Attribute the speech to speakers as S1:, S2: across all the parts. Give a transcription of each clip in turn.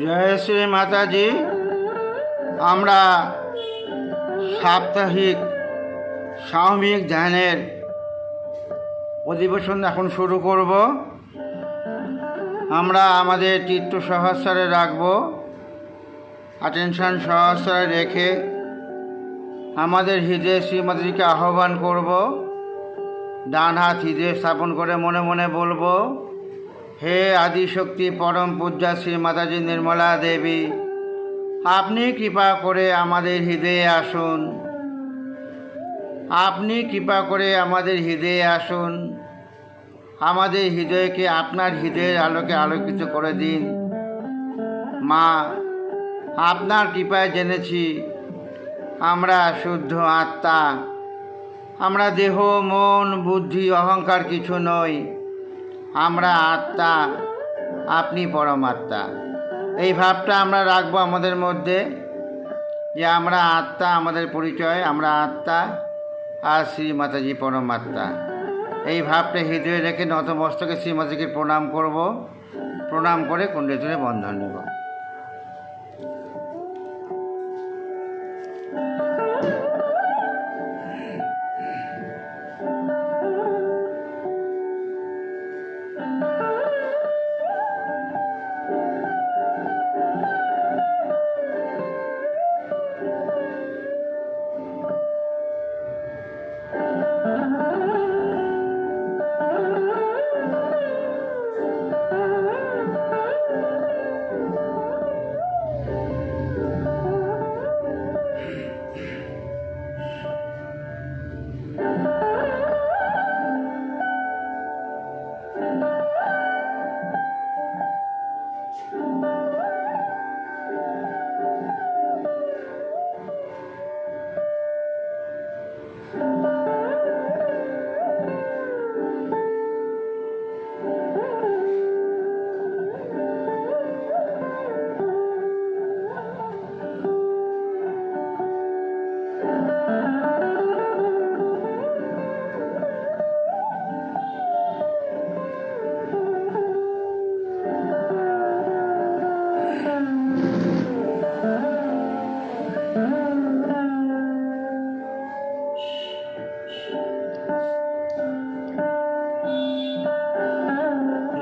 S1: জয় শ্রী মাতাজি। আমরা সাপ্তাহিক সাময়িক ধ্যানের অধিবেশন এখন শুরু করব। আমরা আমাদের চিত্ত সহস্রে রাখব, অ্যাটেনশন সহস্রে রেখে আমাদের হৃদয়ে শ্রীমাতাজিকে আহ্বান করব। ডান হাত হৃদয়ে স্থাপন করে মনে মনে বলবো, হে আদিশক্তি পরম পূজ্যা শ্রী মাতাজি নির্মলা দেবী, আপনি কৃপা করে আমাদের হৃদয়ে আসুন। আপনি কৃপা করে আমাদের হৃদয়ে আসুন। আমাদের হৃদয়কে আপনার হৃদয়ের আলোকে আলোকিত করে দিন। মা, আপনার কৃপায় জেনেছি আমরা শুদ্ধ আত্মা। আমরা দেহ, মন, বুদ্ধি, অহংকার কিছু নই। আমরা আত্মা, আপনি পরমাত্মা। এই ভাবটা আমরা রাখবো আমাদের মধ্যে, যে আমরা আত্মা, আমাদের পরিচয় আমরা আত্মা আর শ্রী মাতাজি পরমাত্মা। এই ভাবটা হৃদয়ে রেখে নতমস্তকে শ্রী মাতাজিকে প্রণাম করব। প্রণাম করে কুণ্ডে তুলে বন্ধন নেব।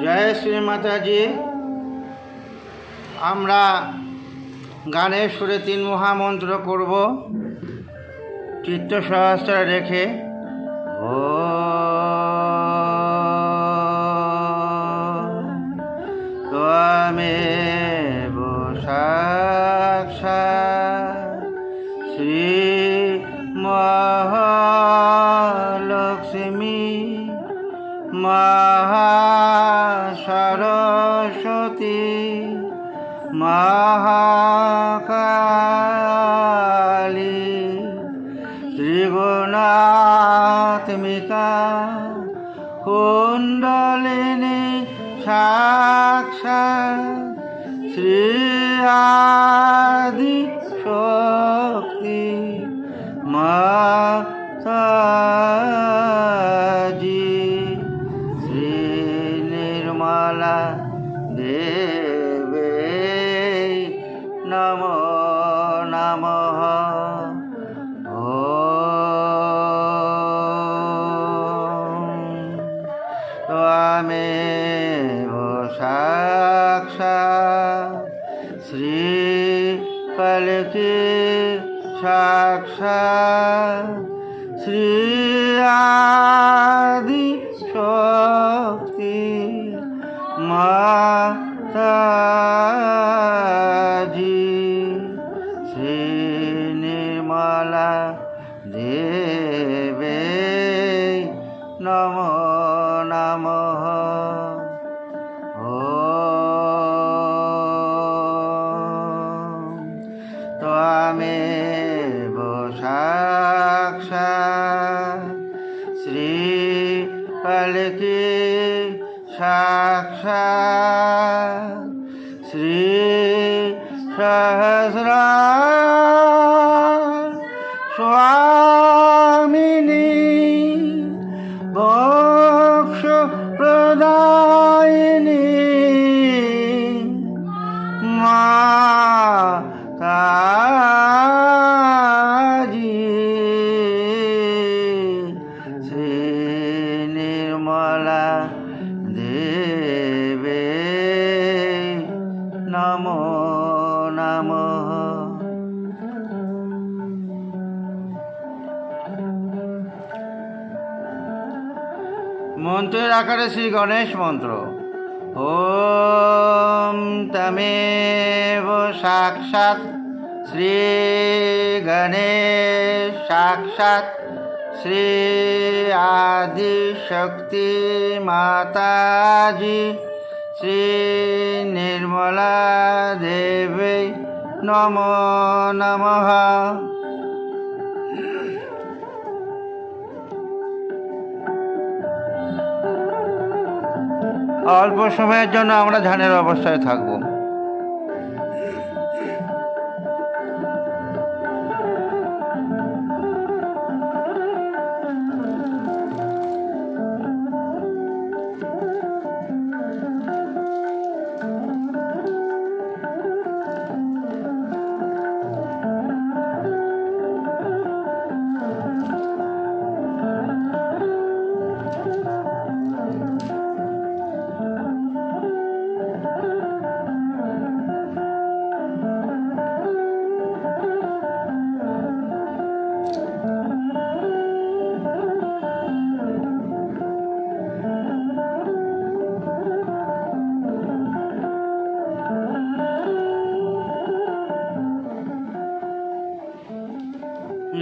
S1: জয় শ্রী মাতাজি। আমরা গানের সুরে 3 মহামন্ত্র করব, চিত্ত সহস্রে রেখে। ও মহালক্ষ্মী মহাসরস্বতী মহাকালী ত্রিগুণাত্মিকা কুণ্ডলিনী সাক্ষাৎ শ্রী আদি শক্তি মাতাজি শ্রী নির্মলা দেবে নমো নমঃ। त्वमेव साक्षात् श्रीकल्की साक्षात् श्री आदि शक्ति माताजी श्री निर्मला देवे नमो नमः। त्वमेव साक्षात् श्रीकल्की साक्षात् श्री सहस्रा स्वामिनी मोक्ष प्रदायिनी माताजी श्री निर्मला देवे नमो नमः। মন্ত্রের আকারে শ্রী গণেশ মন্ত্র। ওম তমেব সাক্ষাৎ শ্রী গণেশ সাক্ষাৎ শ্রী আদি শক্তি মাতাজি শ্রী নির্মলা দেবী নমো নমঃ। অল্প সময়ের জন্য আমরা ধ্যানের অবস্থায় থাকব।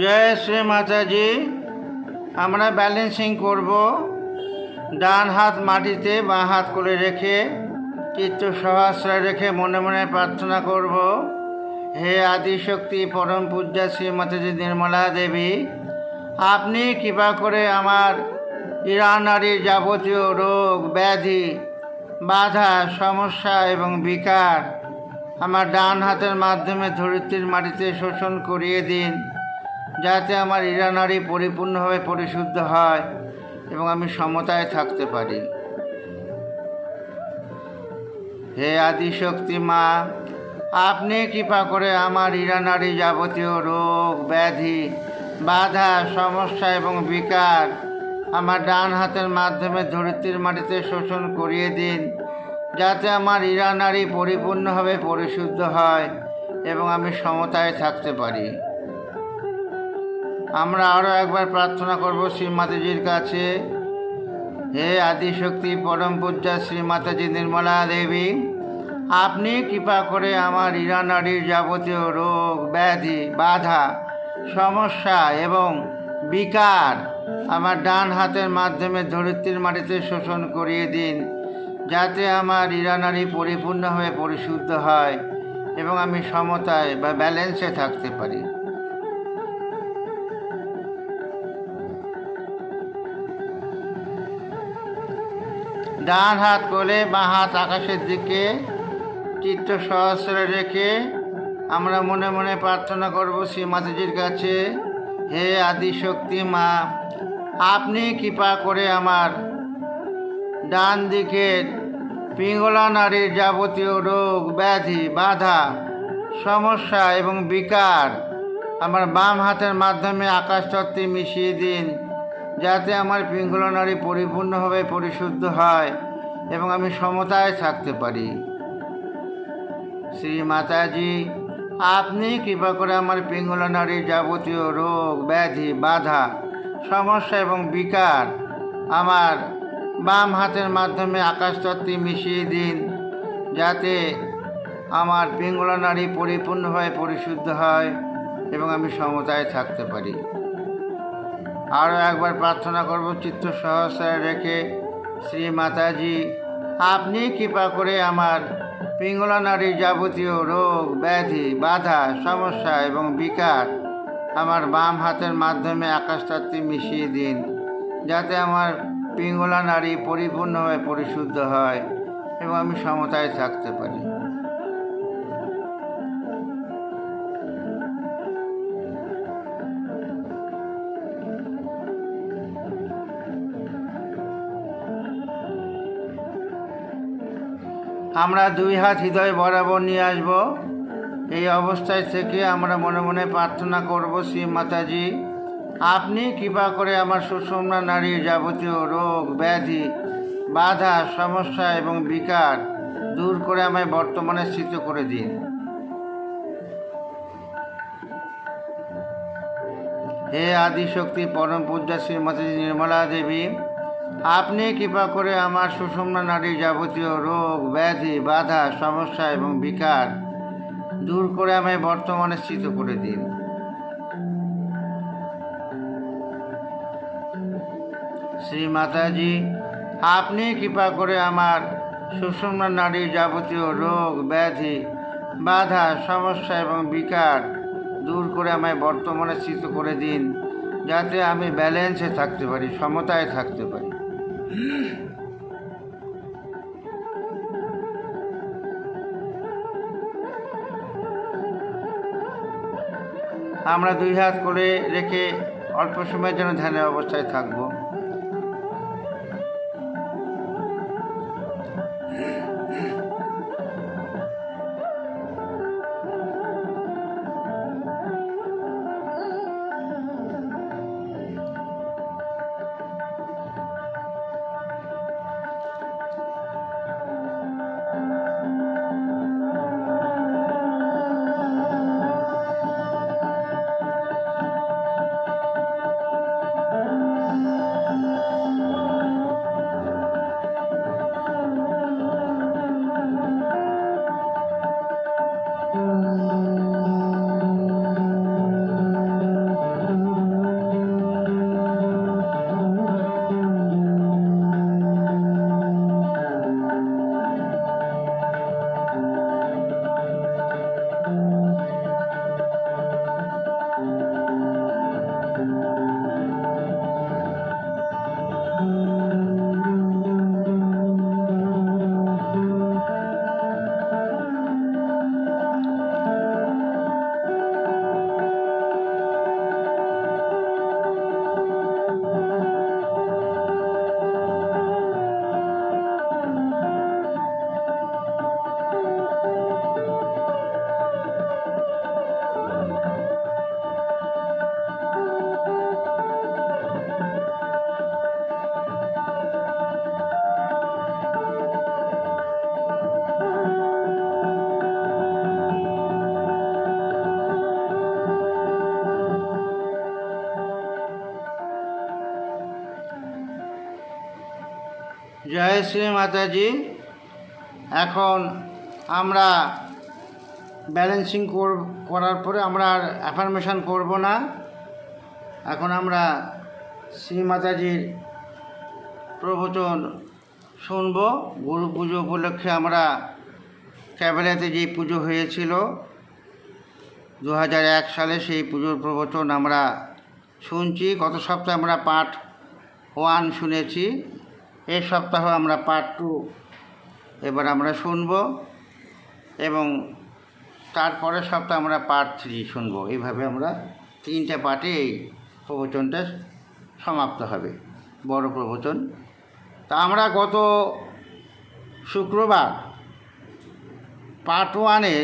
S1: জয় শ্রী মাতাজি। আমরা ব্যালেন্সিং করব। ডান হাত মাটিতে বাঁ হাত কোলে রেখে চিত্ত সহস্রায় রেখে মনে মনে প্রার্থনা করব, হে আদিশক্তি পরম পূজ্যা শ্রী মাতাজি নির্মলা দেবী, আপনি কৃপা করে আমার ইরানারীর যাবতীয় রোগ ব্যাধি বাধা সমস্যা এবং বিকার আমার ডান হাতের মাধ্যমে ধরিত্রীর মাটিতে শোষণ করিয়ে দিন, যাতে আমার ইরানারী পরিপূর্ণভাবে পরিশুদ্ধ হয় এবং আমি সমতায় থাকতে পারি। হে আদিশক্তি মা, আপনি কৃপা করে আমার ইরানারী যাবতীয় রোগ ব্যাধি বাধা সমস্যা এবং বিকার আমার ডান হাতের মাধ্যমে ধরিত্রীর মাটিতে শোষণ করিয়ে দিন, যাতে আমার ইরানারী পরিপূর্ণভাবে পরিশুদ্ধ হয় এবং আমি সমতায় থাকতে পারি। আমরা আরও একবার প্রার্থনা করব শ্রী মাতাজির কাছে, হে আদিশক্তি পরম পূজ্যা শ্রী মাতাজি নির্মলা দেবী, আপনি কৃপা করে আমার ইরানারীর যাবতীয় রোগ ব্যাধি বাধা সমস্যা এবং বিকার আমার ডান হাতের মাধ্যমে ধরিত্রীর মাটিতে শোষণ করিয়ে দিন, যাতে আমার ইরানারি পরিপূর্ণ হয়ে পরিশুদ্ধ হয় এবং আমি সমতায় বা ব্যালেন্সে থাকতে পারি। ডান হাত কোলে, বাঁ হাত আকাশের দিকে, চিত্ত সহস্রে রেখে আমরা মনে মনে প্রার্থনা করব শ্রী মাতাজির কাছে, হে আদিশক্তি মা, আপনি কৃপা করে আমার ডান দিকের পিঙ্গলা নারীর যাবতীয় রোগ ব্যাধি বাধা সমস্যা এবং বিকার আমার বাম হাতের মাধ্যমে আকাশতত্ত্বে মিশিয়ে দিন, যাতে আমার পিঙ্গলা নারী পরিপূর্ণভাবে পরিশুদ্ধ হয় এবং আমি সমতায় থাকতে পারি। শ্রী মাতাজি, আপনি কৃপা করে আমার পিঙ্গলা নারীর যাবতীয় রোগ ব্যাধি বাধা সমস্যা এবং বিকার আমার বাম হাতের মাধ্যমে আকাশতত্ত্বে মিশিয়ে দিন, যাতে আমার পিঙ্গলা নারী পরিপূর্ণভাবে পরিশুদ্ধ হয় এবং আমি সমতায় থাকতে পারি। আরও একবার প্রার্থনা করব চিত্ত সহস্রে রেখে, শ্রী মাতাজি, আপনি কৃপা করে আমার পিঙ্গলা নারীর যাবতীয় রোগ ব্যাধি বাধা সমস্যা এবং বিকার আমার বাম হাতের মাধ্যমে আকাশতত্ত্বে মিশিয়ে দিন, যাতে আমার পিঙ্গলা নারী পরিপূর্ণভাবে পরিশুদ্ধ হয় এবং আমি সমতায় থাকতে পারি। আমরা দুই হাত হৃদয় বরাবর নিয়ে আসব। এই অবস্থায় থেকে আমরা মনে মনে প্রার্থনা করব, শ্রী মাতাজি, আপনি কৃপা করে আমার সুষুম্না নারীর যাবতীয় রোগ ব্যাধি বাধা সমস্যা এবং বিকার দূর করে আমায় বর্তমানে স্থিত করে দিন। হে আদিশক্তি পরম পূজ্যা শ্রী মাতাজি নির্মলা দেবী, আপনি কৃপা করে আমার সুষুম্না নারীর যাবতীয় রোগ ব্যাধি বাধা সমস্যা এবং বিকার দূর করে আমায় বর্তমানে স্থিত করে দিন। শ্রী মাতাজি, আপনি কৃপা করে আমার সুষুম্না নারীর যাবতীয় রোগ ব্যাধি বাধা সমস্যা এবং বিকার দূর করে আমায় বর্তমানে স্থিত করে দিন, যাতে আমি ব্যালেন্সে থাকতে পারি, সমতায় থাকতে পারি। আমরা দুই হাত করে রেখে অল্প সময়ের জন্য ধ্যানের অবস্থায় থাকব। জয় শ্রী মাতাজি। এখন আমরা ব্যালেন্সিং করার পরে আমরা আর অ্যাফার্মেশন করব না। এখন আমরা শ্রী মাতাজির প্রবচন শুনব। গুরু পুজো উপলক্ষে আমরা ক্যাবেলাতে যে পুজো হয়েছিল 2001 সালে, সেই পুজোর প্রবচন আমরা শুনছি। গত সপ্তাহে আমরা পার্ট 1 শুনেছি, এই সপ্তাহে আমরা পার্ট 2 এবার আমরা শুনব, এবং তারপরের সপ্তাহে আমরা পার্ট 3 শুনব। এইভাবে আমরা 3টে পার্টে এই প্রবচনটা সমাপ্ত হবে, বড় প্রবচন। তা আমরা গত শুক্রবার পার্ট 1-এ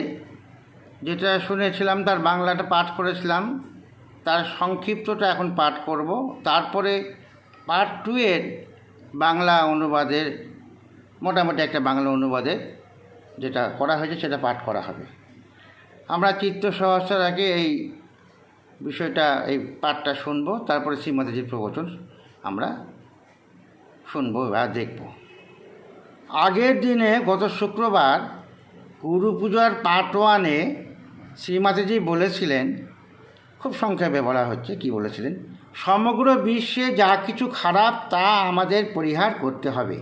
S1: যেটা শুনেছিলাম তার বাংলাটা পাঠ করেছিলাম, তার সংক্ষিপ্তটা এখন পাঠ করব। তারপরে পার্ট 2-এর বাংলা অনুবাদের, মোটামুটি একটা বাংলা অনুবাদের যেটা করা হয়েছে সেটা পাঠ করা হবে। আমরা চিত্ত সহস্রার আগে এই বিষয়টা, এই পাঠটা শুনবো, তারপরে শ্রীমাতাজির প্রবচন আমরা শুনবো আর দেখব। আগের দিনে গত শুক্রবার গুরু পূজার পার্ট 1-এ শ্রীমাতাজি বলেছিলেন, খুব সংক্ষেপে বলা হচ্ছে কি বলেছিলেন, সমগ্র বিশ্বে যা কিছু খারাপ তা আমাদের পরিহার করতে হবে,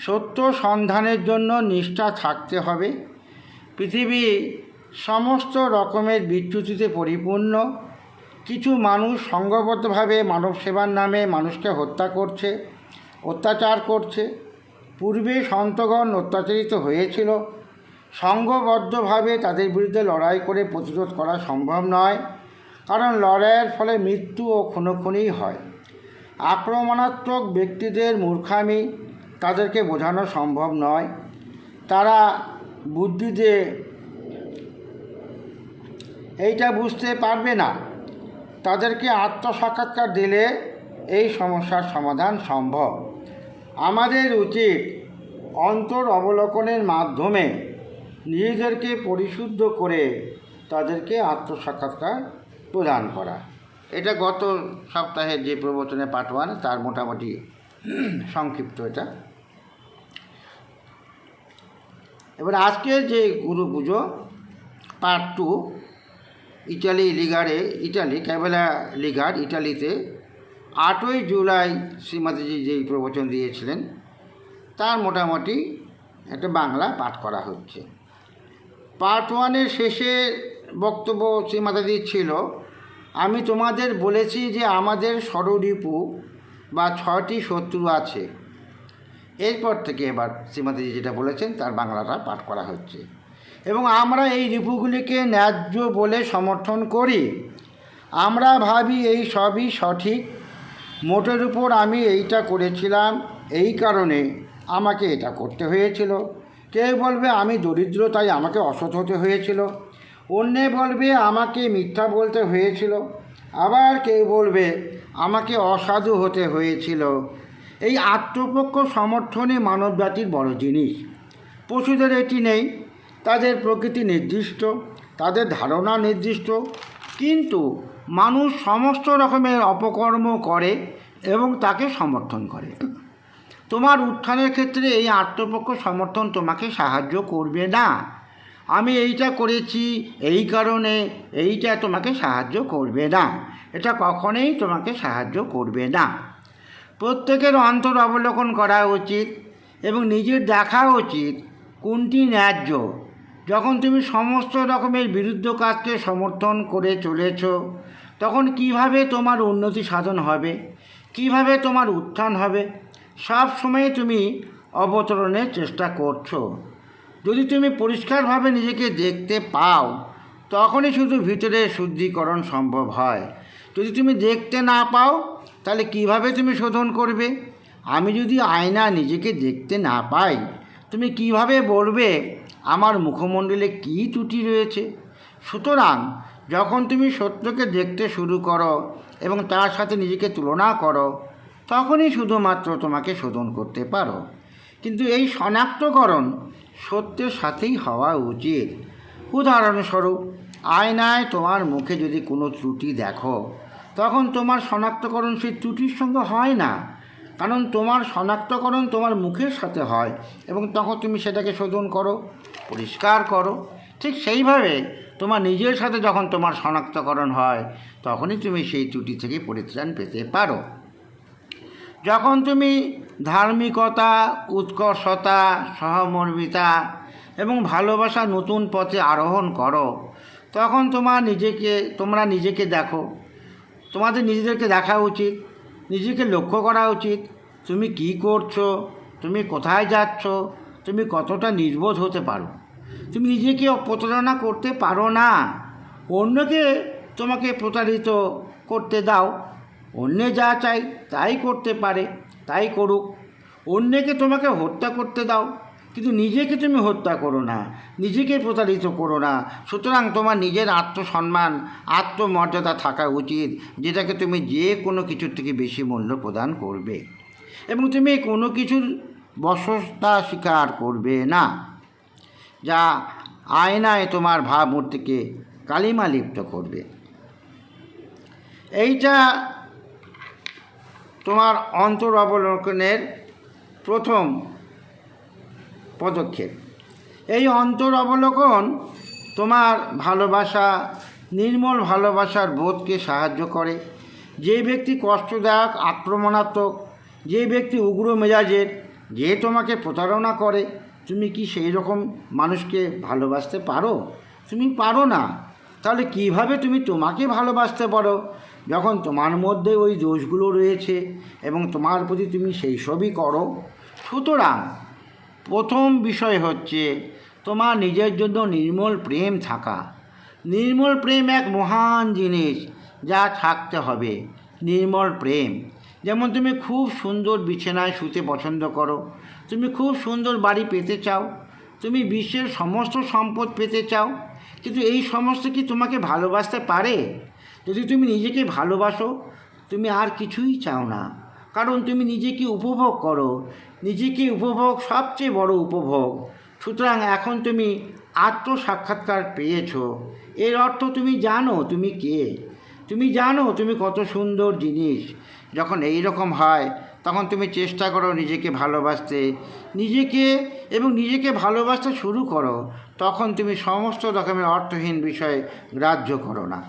S1: সত্য সন্ধানের জন্য নিষ্ঠা থাকতে হবে। পৃথিবী সমস্ত রকমের বিচ্যুতিতে পরিপূর্ণ। কিছু মানুষ সংঘবদ্ধভাবে মানব সেবার নামে মানুষকে হত্যা করছে, অত্যাচার করছে। পূর্বে সন্তগণ অত্যাচারিত হয়েছিল। সংঘবদ্ধভাবে তাদের বিরুদ্ধে লড়াই করে প্রতিরোধ করা সম্ভব নয়, কারণ লড়াইয়ের ফলে মৃত্যু ও খুনোখুনি হয়। আক্রমণাত্মক ব্যক্তিদের মূর্খামি, তাদেরকে বোঝানো সম্ভব নয়। তারা বুদ্ধিতে এইটা বুঝতে পারবে না। তাদেরকে আত্মসাক্ষাৎকার দিলে এই সমস্যার সমাধান সম্ভব। আমাদের উচিত অন্তর অবলোকনের মাধ্যমে নিজেদেরকে পরিশুদ্ধ করে তাদেরকে আত্মসাক্ষাৎকার প্রদান করা। এটা গত সপ্তাহের যে প্রবচনে পার্ট 1 তার মোটামুটি সংক্ষিপ্ত এটা। এবার আজকে যে গুরু পুজো পার্ট 2 ইটালি লিগারে, ইটালি ক্যাবেলা লিগার ইটালিতে 8ই জুলাই শ্রীমাতাজি যেই প্রবচন দিয়েছিলেন তার মোটামুটি একটা বাংলা পাঠ করা হচ্ছে। পার্ট 1-এর শেষে বক্তব্য শ্রীমাতাজির ছিল, আমি তোমাদের বলেছি যে আমাদের ষড়রিপু বা 6টি শত্রু আছে। এরপর থেকে এবার শ্রীমাতাজি যেটা বলেছেন তার বাংলাটা পাঠ করা হচ্ছে। এবং আমরা এই রিপুগুলিকে ন্যায্য বলে সমর্থন করি। আমরা ভাবি এই সবই সঠিক। মোটের উপর আমি এইটা করেছিলাম, এই কারণে আমাকে এটা করতে হয়েছিল। কেউ বলবে আমি দরিদ্র তাই আমাকে অসৎ হতে হয়েছিল। অন্যে বলবে আমাকে মিথ্যা বলতে হয়েছিল। আবার কেউ বলবে আমাকে অসাধু হতে হয়েছিল। এই আত্মপক্ষ সমর্থনে মানবজাতির বড় জিনিস। পশুদের এটি নেই। তাদের প্রকৃতি নির্দিষ্ট, তাদের ধারণা নির্দিষ্ট, কিন্তু মানুষ সমস্ত রকমের অপকর্ম করে এবং তাকে সমর্থন করে। তোমার উত্থানের ক্ষেত্রে এই আত্মপক্ষ সমর্থন তোমাকে সাহায্য করবে না। আমি এইটা করেছি এই কারণে, এইটা তোমাকে সাহায্য করবে না। এটা কখনোই তোমাকে সাহায্য করবে না। প্রত্যেকের অন্তর অবলোকন করা উচিত এবং নিজের দেখা উচিত কোনটি ন্যায্য। যখন তুমি সমস্ত রকমের বিরুদ্ধ কাজকে সমর্থন করে চলেছ, তখন কিভাবে তোমার উন্নতি সাধন হবে, কিভাবে তোমার উত্থান হবে, সব সময় তুমি অবতরণের চেষ্টা করছো। যদি তুমি পরিষ্কারভাবে নিজেকে দেখতে পাও, তখনই শুধু ভিতরের শুদ্ধিকরণ সম্ভব হয়। যদি তুমি দেখতে না পাও, তাহলে কিভাবে তুমি শোধন করবে? আমি যদি আয়না নিজেকে দেখতে না পাই, তুমি কিভাবে বলবে আমার মুখমণ্ডলে কী ত্রুটি রয়েছে? সুতরাং যখন তুমি সত্যকে দেখতে শুরু করো এবং তার সাথে নিজেকে তুলনা করো, তখনই শুধুমাত্র তোমাকে শোধন করতে পারো। কিন্তু এই শনাক্তকরণ সত্যের সাথেই হওয়া উচিত। উদাহরণস্বরূপ, আয়নায় তোমার মুখে যদি কোনো ত্রুটি দেখো, তখন তোমার শনাক্তকরণ সেই ত্রুটির সঙ্গে হয় না, কারণ তোমার শনাক্তকরণ তোমার মুখের সাথে হয় এবং তখন তুমি সেটাকে শোধন করো, পরিষ্কার করো। ঠিক সেইভাবে তোমার নিজের সাথে যখন তোমার শনাক্তকরণ হয়, তখনই তুমি সেই ত্রুটি থেকে পরিত্রাণ পেতে পারো। যখন তুমি ধার্মিকতা, উৎকর্ষতা, সহমর্মিতা এবং ভালোবাসা নতুন পথে আরোহণ করো, তখন তোমরা নিজেকে দেখো। তোমাদের নিজেদেরকে দেখা উচিত, নিজেকে লক্ষ্য করা উচিত। তুমি কি করছো, তুমি কোথায় যাচ্ছ, তুমি কতটা নির্বোধ হতে পারো। তুমি নিজেকে প্রতারণা করতে পারো না। অন্যকে তোমাকে প্রতারিত করতে দাও। অন্যে যা চাই তাই করতে পারে, তাই করুক। অন্যকে তোমাকে হত্যা করতে দাও, কিন্তু নিজেকে তুমি হত্যা করো না, নিজেকে প্রতারিত করো না। সুতরাং তোমার নিজের আত্মসম্মান, আত্মমর্যাদা থাকা উচিত, যেটাকে তুমি যে কোনো কিছুর থেকে বেশি মূল্য প্রদান করবে। এবং তুমি কোনো কিছুর বশতা স্বীকার করবে না যা আয়নায় তোমার ভাবমূর্তিকে কালিমা লিপ্ত করবে। এইটা তোমার অন্তর অবলোকনের প্রথম পদক্ষেপ। এই অন্তর অবলোকন তোমার ভালোবাসা, নির্মল ভালোবাসার বোধকে সাহায্য করে। যে ব্যক্তি কষ্টদায়ক, আক্রমণাত্মক, যে ব্যক্তি উগ্র মেজাজের, যে তোমাকে প্রতারণা করে, তুমি কি সেই রকম মানুষকে ভালোবাসতে পারো? তুমি পারো না। তাহলে কিভাবে তুমি তোমাকে ভালোবাসতে পারো, যখন তোমার মধ্যে ওই দোষগুলো রয়েছে এবং তোমার প্রতি তুমি সেই সবই করো? সুতরাং প্রথম বিষয় হচ্ছে তোমার নিজের জন্য নির্মল প্রেম থাকা। নির্মল প্রেম এক মহান জিনিস, যা থাকতে হবে। নির্মল প্রেম, যেমন তুমি খুব সুন্দর বিছানায় শুতে পছন্দ করো, তুমি খুব সুন্দর বাড়ি পেতে চাও, তুমি বিশ্বের সমস্ত সম্পদ পেতে চাও, কিন্তু এই সমস্ত কি তোমাকে ভালোবাসতে পারে? যদি তুমি নিজেকে ভালোবাসো, তুমি আর কিছুই চাও না, কারণ তুমি নিজেকে উপভোগ করো। নিজেকে উপভোগ সবচেয়ে বড় উপভোগ। সুতরাং এখন তুমি আত্মসাক্ষাৎকার পেয়েছো, এর অর্থ তুমি জানো তুমি কে, তুমি জানো তুমি কত সুন্দর জিনিস। যখন এই রকম হয়, তখন তুমি চেষ্টা করো নিজেকে ভালোবাসতে, নিজেকে ভালোবাসতে শুরু করো। তখন তুমি সমস্ত রকমের অর্থহীন বিষয় গ্রাহ্য করো না।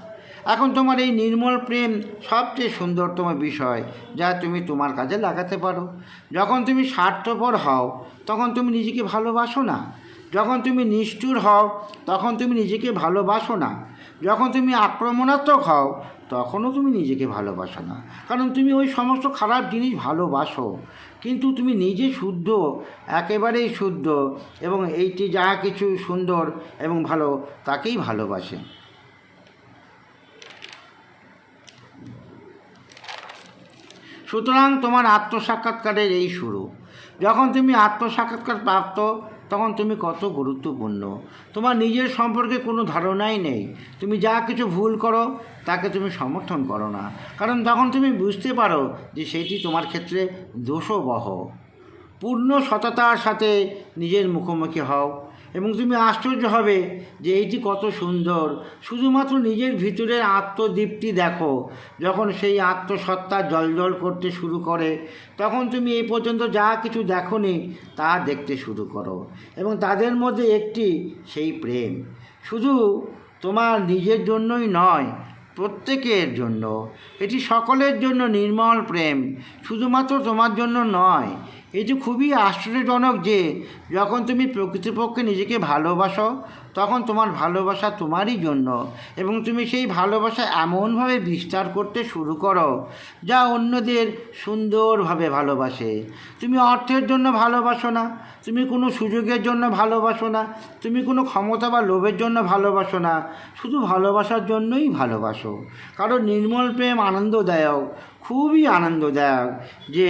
S1: এখন তোমার এই নির্মল প্রেম সবচেয়ে সুন্দরতম বিষয়, যা তুমি তোমার কাজে লাগাতে পারো। যখন তুমি স্বার্থপর হও, তখন তুমি নিজেকে ভালোবাসো না। যখন তুমি নিষ্ঠুর হও, তখন তুমি নিজেকে ভালোবাসো না। যখন তুমি আক্রমণাত্মক হও, তখনও তুমি নিজেকে ভালোবাসো না, কারণ তুমি ওই সমস্ত খারাপ জিনিস ভালোবাসো। কিন্তু তুমি নিজে শুদ্ধ, একেবারেই শুদ্ধ, এবং এইটি যা কিছু সুন্দর এবং ভালো তাকেই ভালোবাসে। সুতরাং তোমার আত্মসাক্ষাৎকারের এই শুরু। যখন তুমি আত্মসাক্ষাৎকার প্রাপ্ত, তখন তুমি কত গুরুত্বপূর্ণ। তোমার নিজের সম্পর্কে কোনো ধারণাই নেই। তুমি যা কিছু ভুল করো, তাকে তুমি সমর্থন করো না, কারণ তখন তুমি বুঝতে পারো যে সেটি তোমার ক্ষেত্রে দোষবহ। পূর্ণ সততার সাথে নিজের মুখোমুখি হও এবং তুমি আশ্চর্য হবে যে এইটি কত সুন্দর। শুধুমাত্র নিজের ভিতরের আত্মদীপ্তি দেখো। যখন সেই আত্মসত্তা জ্বলজ্বল করতে শুরু করে, তখন তুমি এই পর্যন্ত যা কিছু দেখোনি তা দেখতে শুরু করো, এবং তাদের মধ্যে একটি সেই প্রেম। শুধু তোমার নিজের জন্যই নয়, প্রত্যেকের জন্য। এটি সকলের জন্য নির্মল প্রেম, শুধুমাত্র তোমার জন্য নয়। এটি খুবই আশ্চর্যজনক যে যখন তুমি প্রকৃতপক্ষে নিজেকে ভালোবাসো, তখন তোমার ভালোবাসা তোমারই জন্য, এবং তুমি সেই ভালোবাসা এমনভাবে বিস্তার করতে শুরু করো যা অন্যদের সুন্দরভাবে ভালোবাসে। তুমি অর্থের জন্য ভালোবাসো না, তুমি কোনো সুযোগের জন্য ভালোবাসো না, তুমি কোনো ক্ষমতা বা লোভের জন্য ভালোবাসো না, শুধু ভালোবাসার জন্যই ভালোবাসো। কারণ নির্মল প্রেম আনন্দদায়ক, খুবই আনন্দদায়ক। যে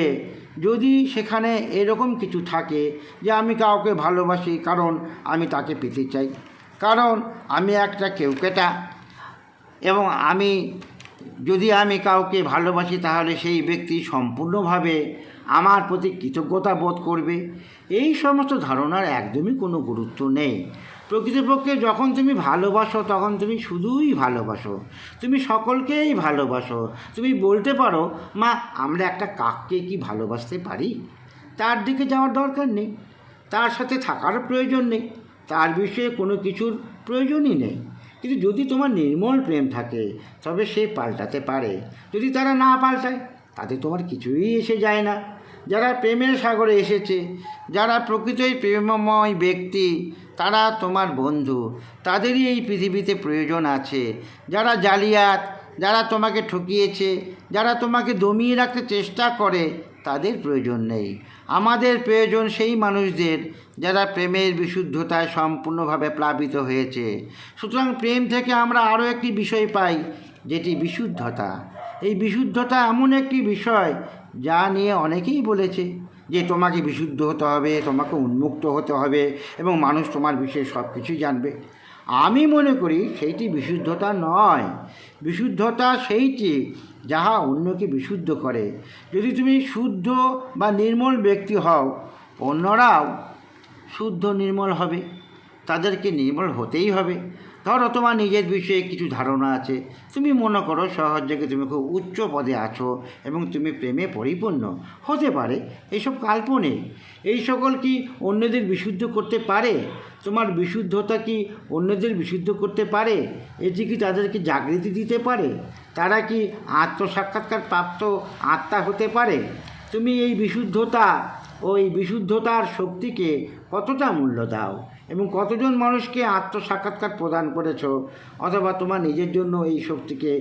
S1: যদি সেখানে এরকম কিছু থাকে যে আমি কাউকে ভালোবাসি কারণ আমি তাকে পেতে চাই, কারণ আমি একটা কেউকেটা, এবং যদি আমি কাউকে ভালোবাসি তাহলে সেই ব্যক্তি সম্পূর্ণভাবে আমার প্রতি কৃতজ্ঞতা বোধ করবে, এই সমস্ত ধারণার একদমই কোনো গুরুত্ব নেই। প্রকৃতপক্ষে যখন তুমি ভালোবাসো, তখন তুমি শুধুই ভালোবাসো, তুমি সকলকেই ভালোবাসো। তুমি বলতে পারো, মা আমরা একটা কাককে কি ভালোবাসতে পারি? তার দিকে যাওয়ার দরকার নেই, তার সাথে থাকার প্রয়োজন নেই, তার বিষয়ে কোনো কিছুর প্রয়োজনই নেই। কিন্তু যদি তোমার নির্মল প্রেম থাকে তবে সে পাল্টাতে পারে। যদি তারা না পাল্টায় তাতে তোমার কিছুই এসে যায় না। যারা প্রেমের সাগরে এসেছে, যারা প্রকৃতই প্রেমময় ব্যক্তি, তারা তোমার বন্ধু, তাদেরই এই পৃথিবীতে প্রয়োজন আছে। যারা জালিয়াত, যারা তোমাকে ঠকিয়েছে, যারা তোমাকে দমিয়ে রাখতে চেষ্টা করে, তাদের প্রয়োজন নেই। আমাদের প্রয়োজন সেই মানুষদের যারা প্রেমের বিশুদ্ধতায় সম্পূর্ণভাবে প্লাবিত হয়েছে। সুতরাং প্রেম থেকে আমরা আরও একটি বিষয় পাই, যেটি বিশুদ্ধতা। এই বিশুদ্ধতা এমন একটি বিষয় যা নিয়ে অনেকেই বলেছে যে তোমাকে বিশুদ্ধ হতে হবে, তোমাকে উন্মুক্ত হতে হবে এবং মানুষ তোমার বিষয়ে সব কিছুই জানবে। আমি মনে করি সেইটি বিশুদ্ধতা নয়। বিশুদ্ধতা সেইটি যাহা অন্যকে বিশুদ্ধ করে। যদি তুমি শুদ্ধ বা নির্মল ব্যক্তি হও, অন্যরাও শুদ্ধ নির্মল হবে, তাদেরকে নির্মল হতেই হবে। ধরো তোমার নিজের বিষয়ে কিছু ধারণা আছে, তুমি মনে করো সহযোগে তুমি খুব উচ্চ পদে আছো এবং তুমি প্রেমে পরিপূর্ণ। হতে পারে এইসব কাল্পনিক। এই সকল কি অন্যদের বিশুদ্ধ করতে পারে? তোমার বিশুদ্ধতা কি অন্যদের বিশুদ্ধ করতে পারে? এটি কি তাদেরকে জাগৃতি দিতে পারে? তারা কি আত্মসাক্ষাৎকার প্রাপ্ত আত্মা হতে পারে? তুমি এই বিশুদ্ধতা ও এই বিশুদ্ধতার শক্তিকে কতটা মূল্য দাও এবং কতজন মানুষকে আত্মসাক্ষাৎকার প্রদান করেছো, অথবা তোমার নিজের জন্য এই শক্তিকে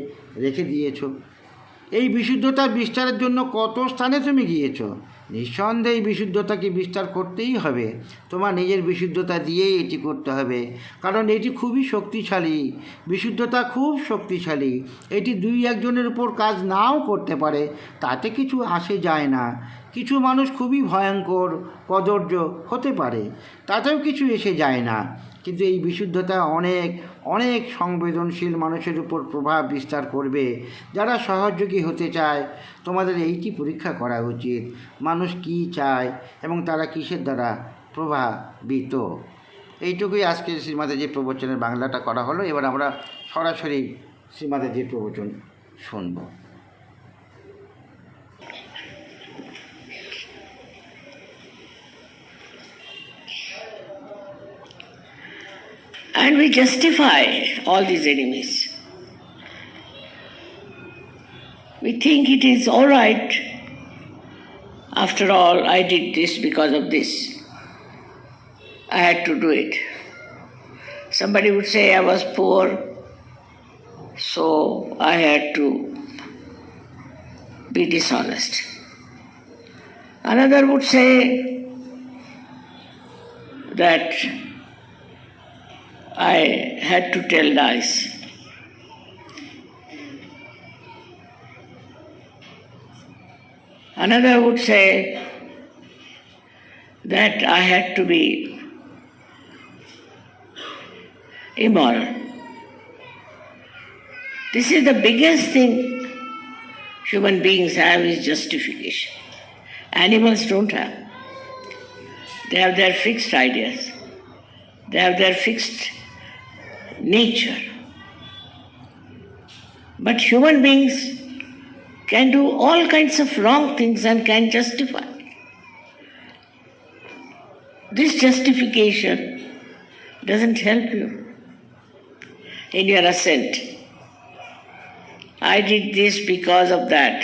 S1: রেখে দিয়েছো? এই বিশুদ্ধতা বিস্তারের জন্য কত স্থানে তুমি গিয়েছো? নিঃসন্দেহে এই বিশুদ্ধতাকে বিস্তার করতেই হবে। তোমার নিজের বিশুদ্ধতা দিয়েই এটি করতে হবে, কারণ এটি খুবই শক্তিশালী। বিশুদ্ধতা খুব শক্তিশালী। এটি দুই একজনের উপর কাজ নাও করতে পারে, তাতে কিছু আসে যায় না। কিছু মানুষ খুবই ভয়ঙ্কর কদর্য হতে পারে, তাতেও কিছু এসে যায় না। কিন্তু এই বিশুদ্ধতা অনেক অনেক সংবেদনশীল মানুষের উপর প্রভাব বিস্তার করবে, যারা সহযোগী হতে চায়। তোমাদের এইটি পরীক্ষা করা উচিত, মানুষ কী চায় এবং তারা কিসের দ্বারা প্রভাবিত। এইটুকুই আজকের শ্রীমাতাজির প্রবচনের বাংলাটা করা হলো। এবার আমরা সরাসরি শ্রীমাতাজির প্রবচন শুনব।
S2: And we justify all these enemies. We think it is all right. After all, I did this because of this. I had to do it. Somebody would say I was poor, so I had to be dishonest. Another would say that I had to tell lies. Another would say that I had to be immoral. This is the biggest thing human beings have, is justification. Animals don't have. They have their fixed ideas. They have their fixed nature. But human beings can do all kinds of wrong things and can justify. This justification doesn't help you in your ascent. I did this because of that.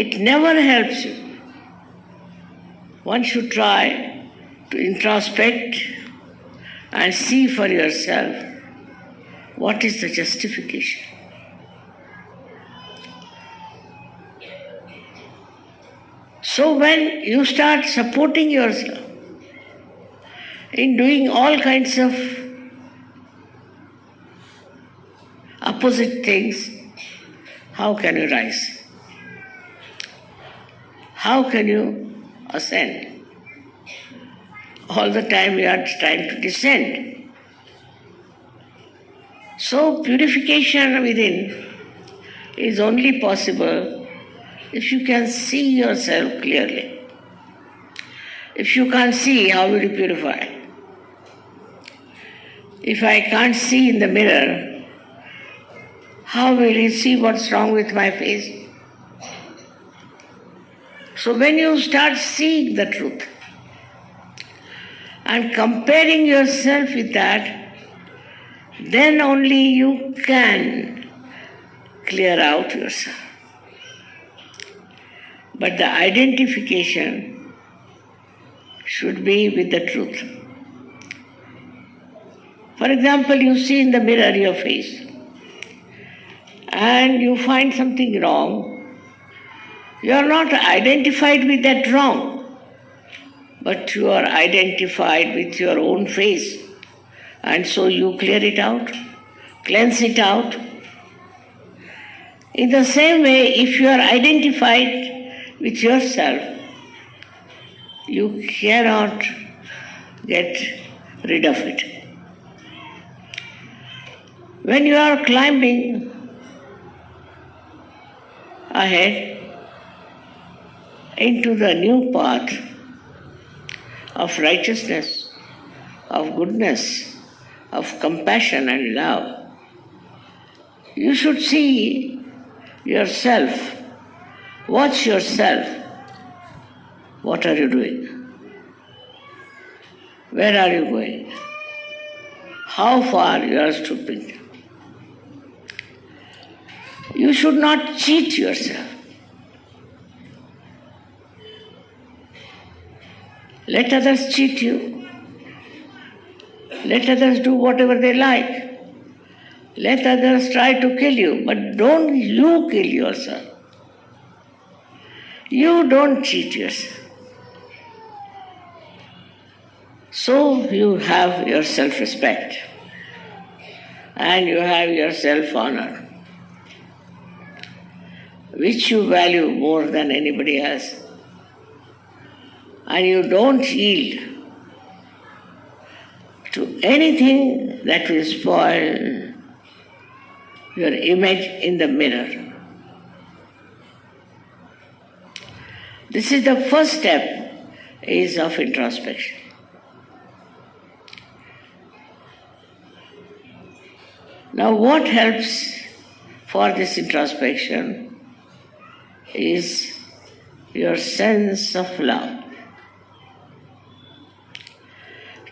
S2: It never helps you. One should try to introspect and see for yourself what is the justification. So when you start supporting yourself in doing all kinds of opposite things, how can you rise? How can you ascend? All the time you are trying to descend. So purification within is only possible if you can see yourself clearly. If you can't see, how will you purify? If I can't see in the mirror, how will you see what's wrong with my face? So when you start seeing the truth and comparing yourself with that, then only you can clear out yourself. But the identification should be with the truth. For example, you see in the mirror your face and you find something wrong. You are not identified with that wrong, but you are identified with your own face. And so you clear it out, cleanse it out. In the same way, if you are identified with yourself, you cannot get rid of it. When you are climbing ahead into the new path of righteousness, of goodness, of compassion and love, you should see yourself, watch yourself. What are you doing? Where are you going? How far you are stooping? You should not cheat yourself. Let others cheat you. Let others do whatever they like. Let others try to kill you, but don't you kill yourself. You don't cheat yourself. So you have your self-respect and you have your self-honor, which you value more than anybody else. And you don't yield to anything that will spoil your image in the mirror. This is the first step is of introspection. Now what helps for this introspection is your sense of love.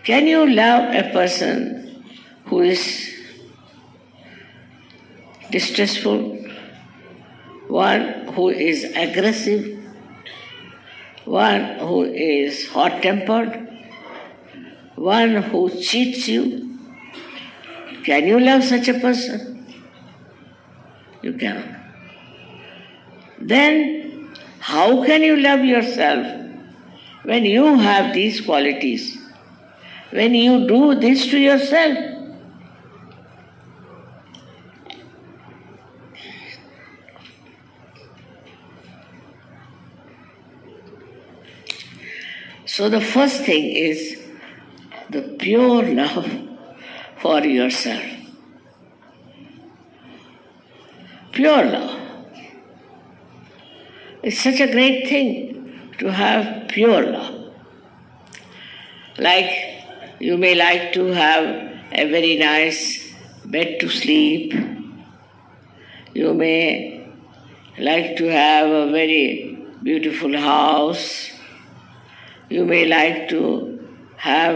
S2: Can you love a person who is distressful, one who is aggressive, one who is hot-tempered, one who cheats you? Can you love such a person? You cannot. Then, how can you love yourself when you have these qualities? When you do this to yourself? So the first thing is the pure love for yourself. Pure love. It's such a great thing to have pure love. Like you may like to have a very nice bed to sleep. You may like to have a very beautiful house. You may like to have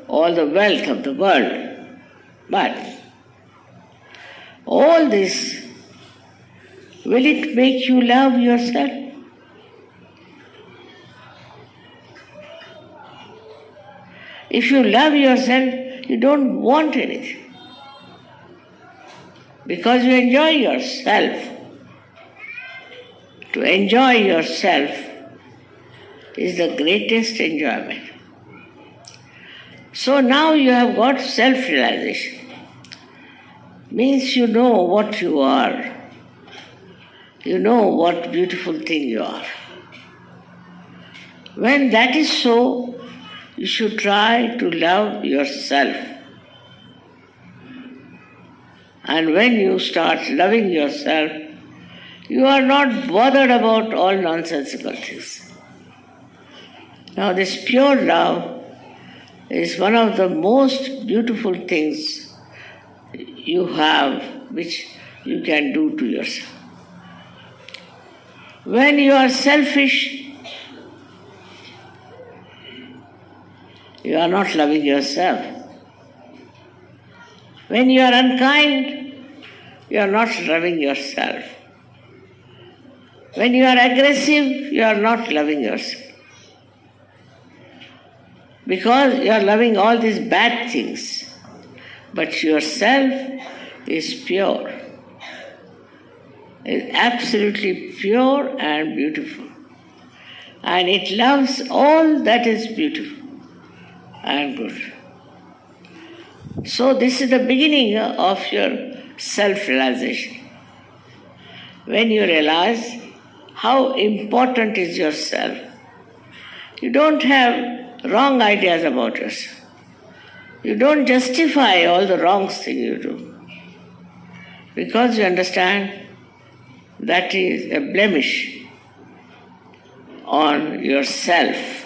S2: all the wealth of the world. But all this, will it make you love yourself? If you love yourself, you don't want anything. Because you enjoy yourself. To enjoy yourself is the greatest enjoyment. So now you have got self-realization. Means you know what you are. You know what beautiful thing you are. When that is so, you should try to love yourself. And when you start loving yourself, you are not bothered about all nonsensical things. Now this pure love is one of the most beautiful things you have, which you can do to yourself. When you are selfish, you are not loving yourself. When you are unkind, you are not loving yourself. When you are aggressive, you are not loving yourself. Because you are loving all these bad things. But yourself is pure. It is absolutely pure and beautiful. And it loves all that is beautiful and good. So this is the beginning of your self-realization. When you realize how important is yourself, you don't have wrong ideas about yourself. You don't justify all the wrong things you do. Because you understand that is a blemish on yourself.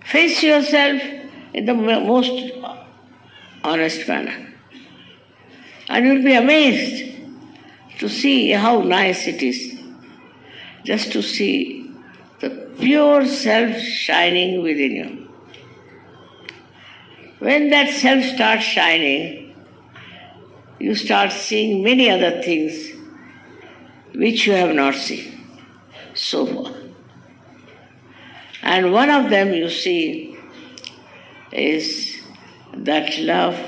S2: Face yourself in the most honest manner. And you'll be amazed to see how nice it is just to see the pure self shining within you. When that self starts shining, you start seeing many other things which you have not seen so far. And one of them you see is that love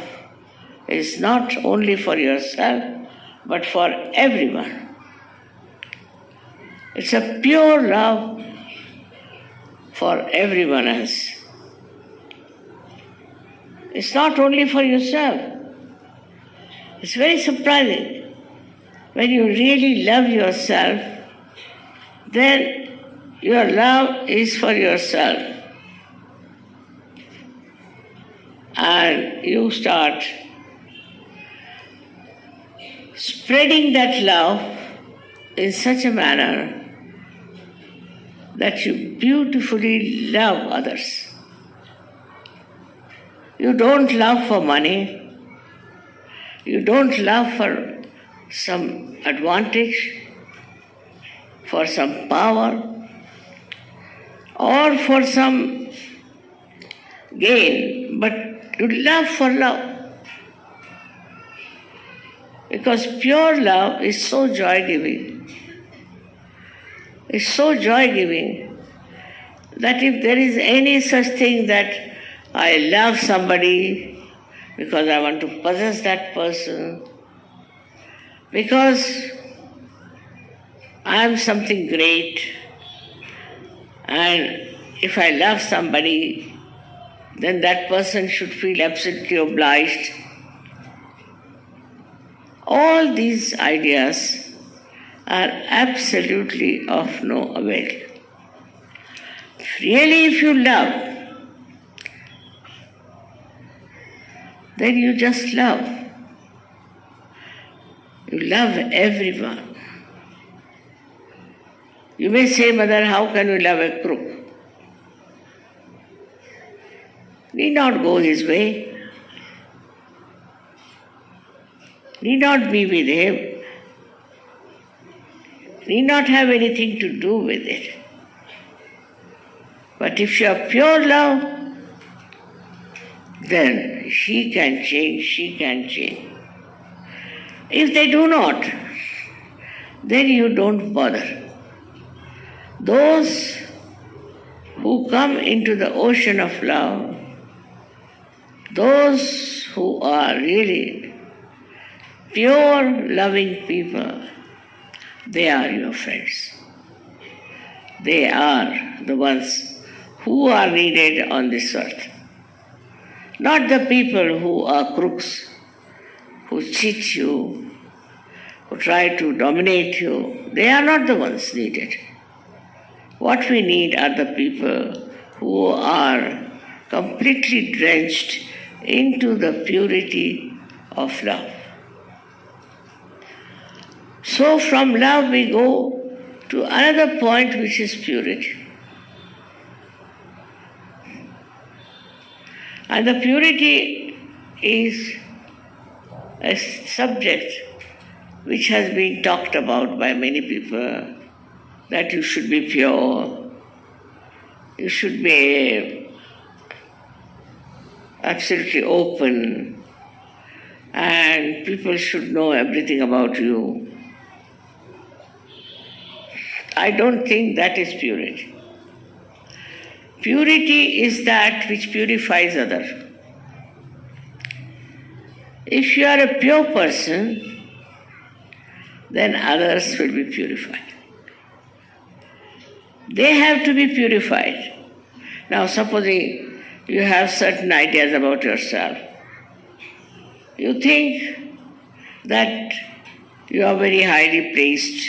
S2: is not only for yourself, but for everyone. It's a pure love for everyone else. It's not only for yourself. It's very surprising. When you really love yourself, then your love is for yourself. And you start spreading that love in such a manner that you beautifully love others. You don't love for money. You don't love for some advantage, for some power, or for some gain, but you love for love. Because pure love is so joy-giving. It's so joy-giving that if there is any such thing that I love somebody because I want to possess that person, because I am something great, and if I love somebody, then that person should feel absolutely obliged. All these ideas are absolutely of no avail. Really, if you love, then you just love. You love everyone. You may say, Mother, how can you love a crook? Need not go his way. Need not be with him. Need not have anything to do with it. But if you have pure love, then she can change. If they do not, then you don't bother. Those who come into the ocean of love, those who are really pure loving people, they are your friends. They are the ones who are needed on this earth. Not the people who are crooks, who cheat you, who try to dominate you. They are not the ones needed. What we need are the people who are completely drenched into the purity of love. So from love we go to another point, which is purity. And the purity is a subject which has been talked about by many people, that you should be pure, you should be absolutely open, and people should know everything about you. I don't think that is purity. Purity is that which purifies others. If you are a pure person, then others will be purified. They have to be purified. Now, supposing you have certain ideas about yourself, you think that you are very highly praised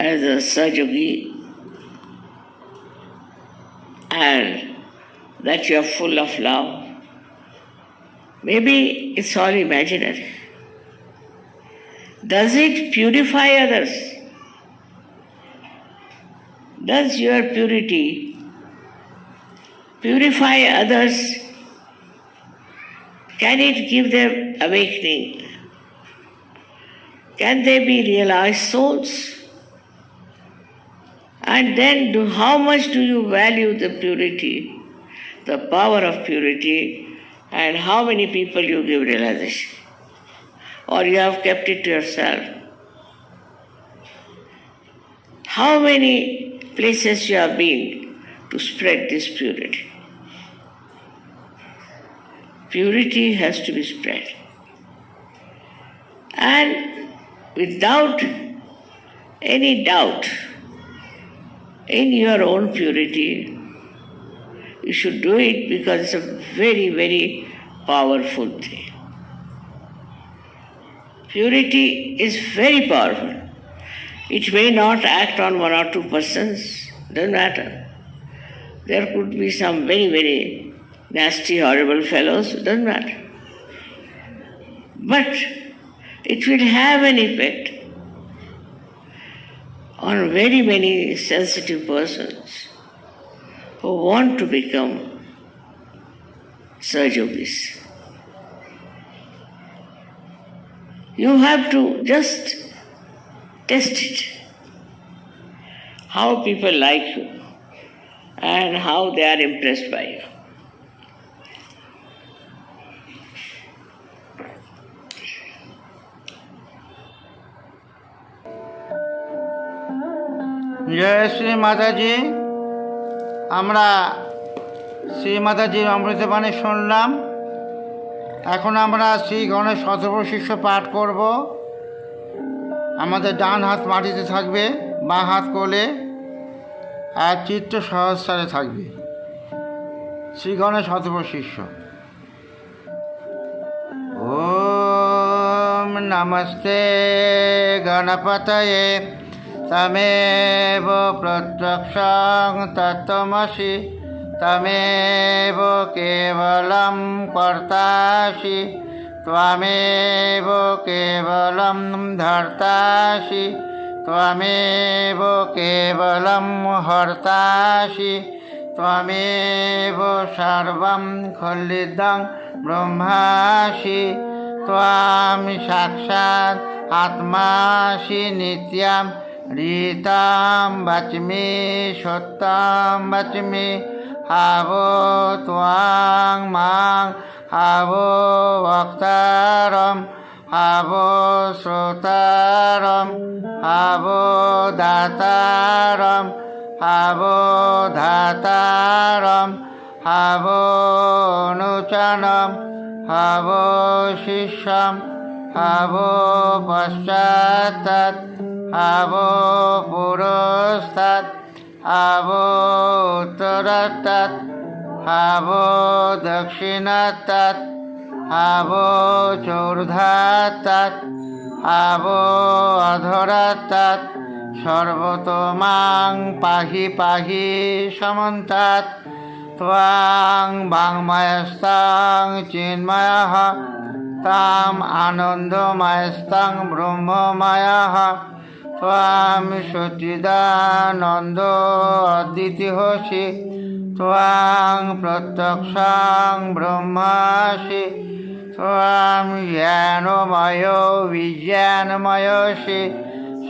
S2: as a Sahajogi and that you are full of love. Maybe it's all imaginary. Does it purify others? Does your purity purify others? Can it give them awakening? Can they be realized souls? And then how much do you value the purity, the power of purity, and how many people you give realization? Or you have kept it to yourself? How many places you have been to spread this purity? Purity has to be spread. And without any doubt in your own purity, you should do it because it's a very, very powerful thing. Purity is very powerful. It may not act on one or two persons, doesn't matter. There could be some very, very nasty, horrible fellows, doesn't matter. But it will have an effect on very many sensitive persons who want to become Sahajogis. You have to just test it, how people like you and how they are impressed by you.
S1: জয় শ্রী মাতাজি। আমরা শ্রী মাতাজির অমৃতবাণী শুনলাম। এখন আমরা শ্রী গণেশ শতপ্রশিষ্য পাঠ করব। আমাদের ডান হাত মাটিতে থাকবে, বাঁ হাত কোলে, আর চিত্ত সহস্রারে থাকবে। শ্রী গণেশ শতপ্রশিষ্য। ওম নমস্তে গণপতয়ে তমেব প্রত্যক্ষং তত্ত্বমসি তমেব কেবলম কর্তাসি ত্বমেব কেবলম ধর্তাসি ত্বমেব কেবলম হর্তাসি ত্বমেব সর্বং খলিদং ব্রহ্মাসি ত্বং সাক্ষাৎ আত্মাসি নিত্যম ঋতাম বাচমি সত্যম বাচমি হাবো ত্বং মাং হাবো বক্তারম হাবো শ্রোতারম হাবো দাতারম হাবো ধাতারম হাবো অনুচনম হাবো শিষ্যম হাবো পশ্চাৎ হাবো পুরস্তাৎ হাবো উত্তরাৎ হাবো দক্ষিণাৎ হাবো চৌর্ধাৎ হাবো অধরাৎ সর্বতমাং পাহি পাহি সমন্তাৎ ত্বং বাংময়স্তং চিন্ময়ঃ তাম আনন্দময়স্তং ব্রহ্মময়ঃ ত্বং সচ্চিদানন্দ অদ্বিতীয়সি ত্বং প্রত্যক্ষং ব্রহ্মাসি ত্বং জ্ঞানময় বিজ্ঞানময়সি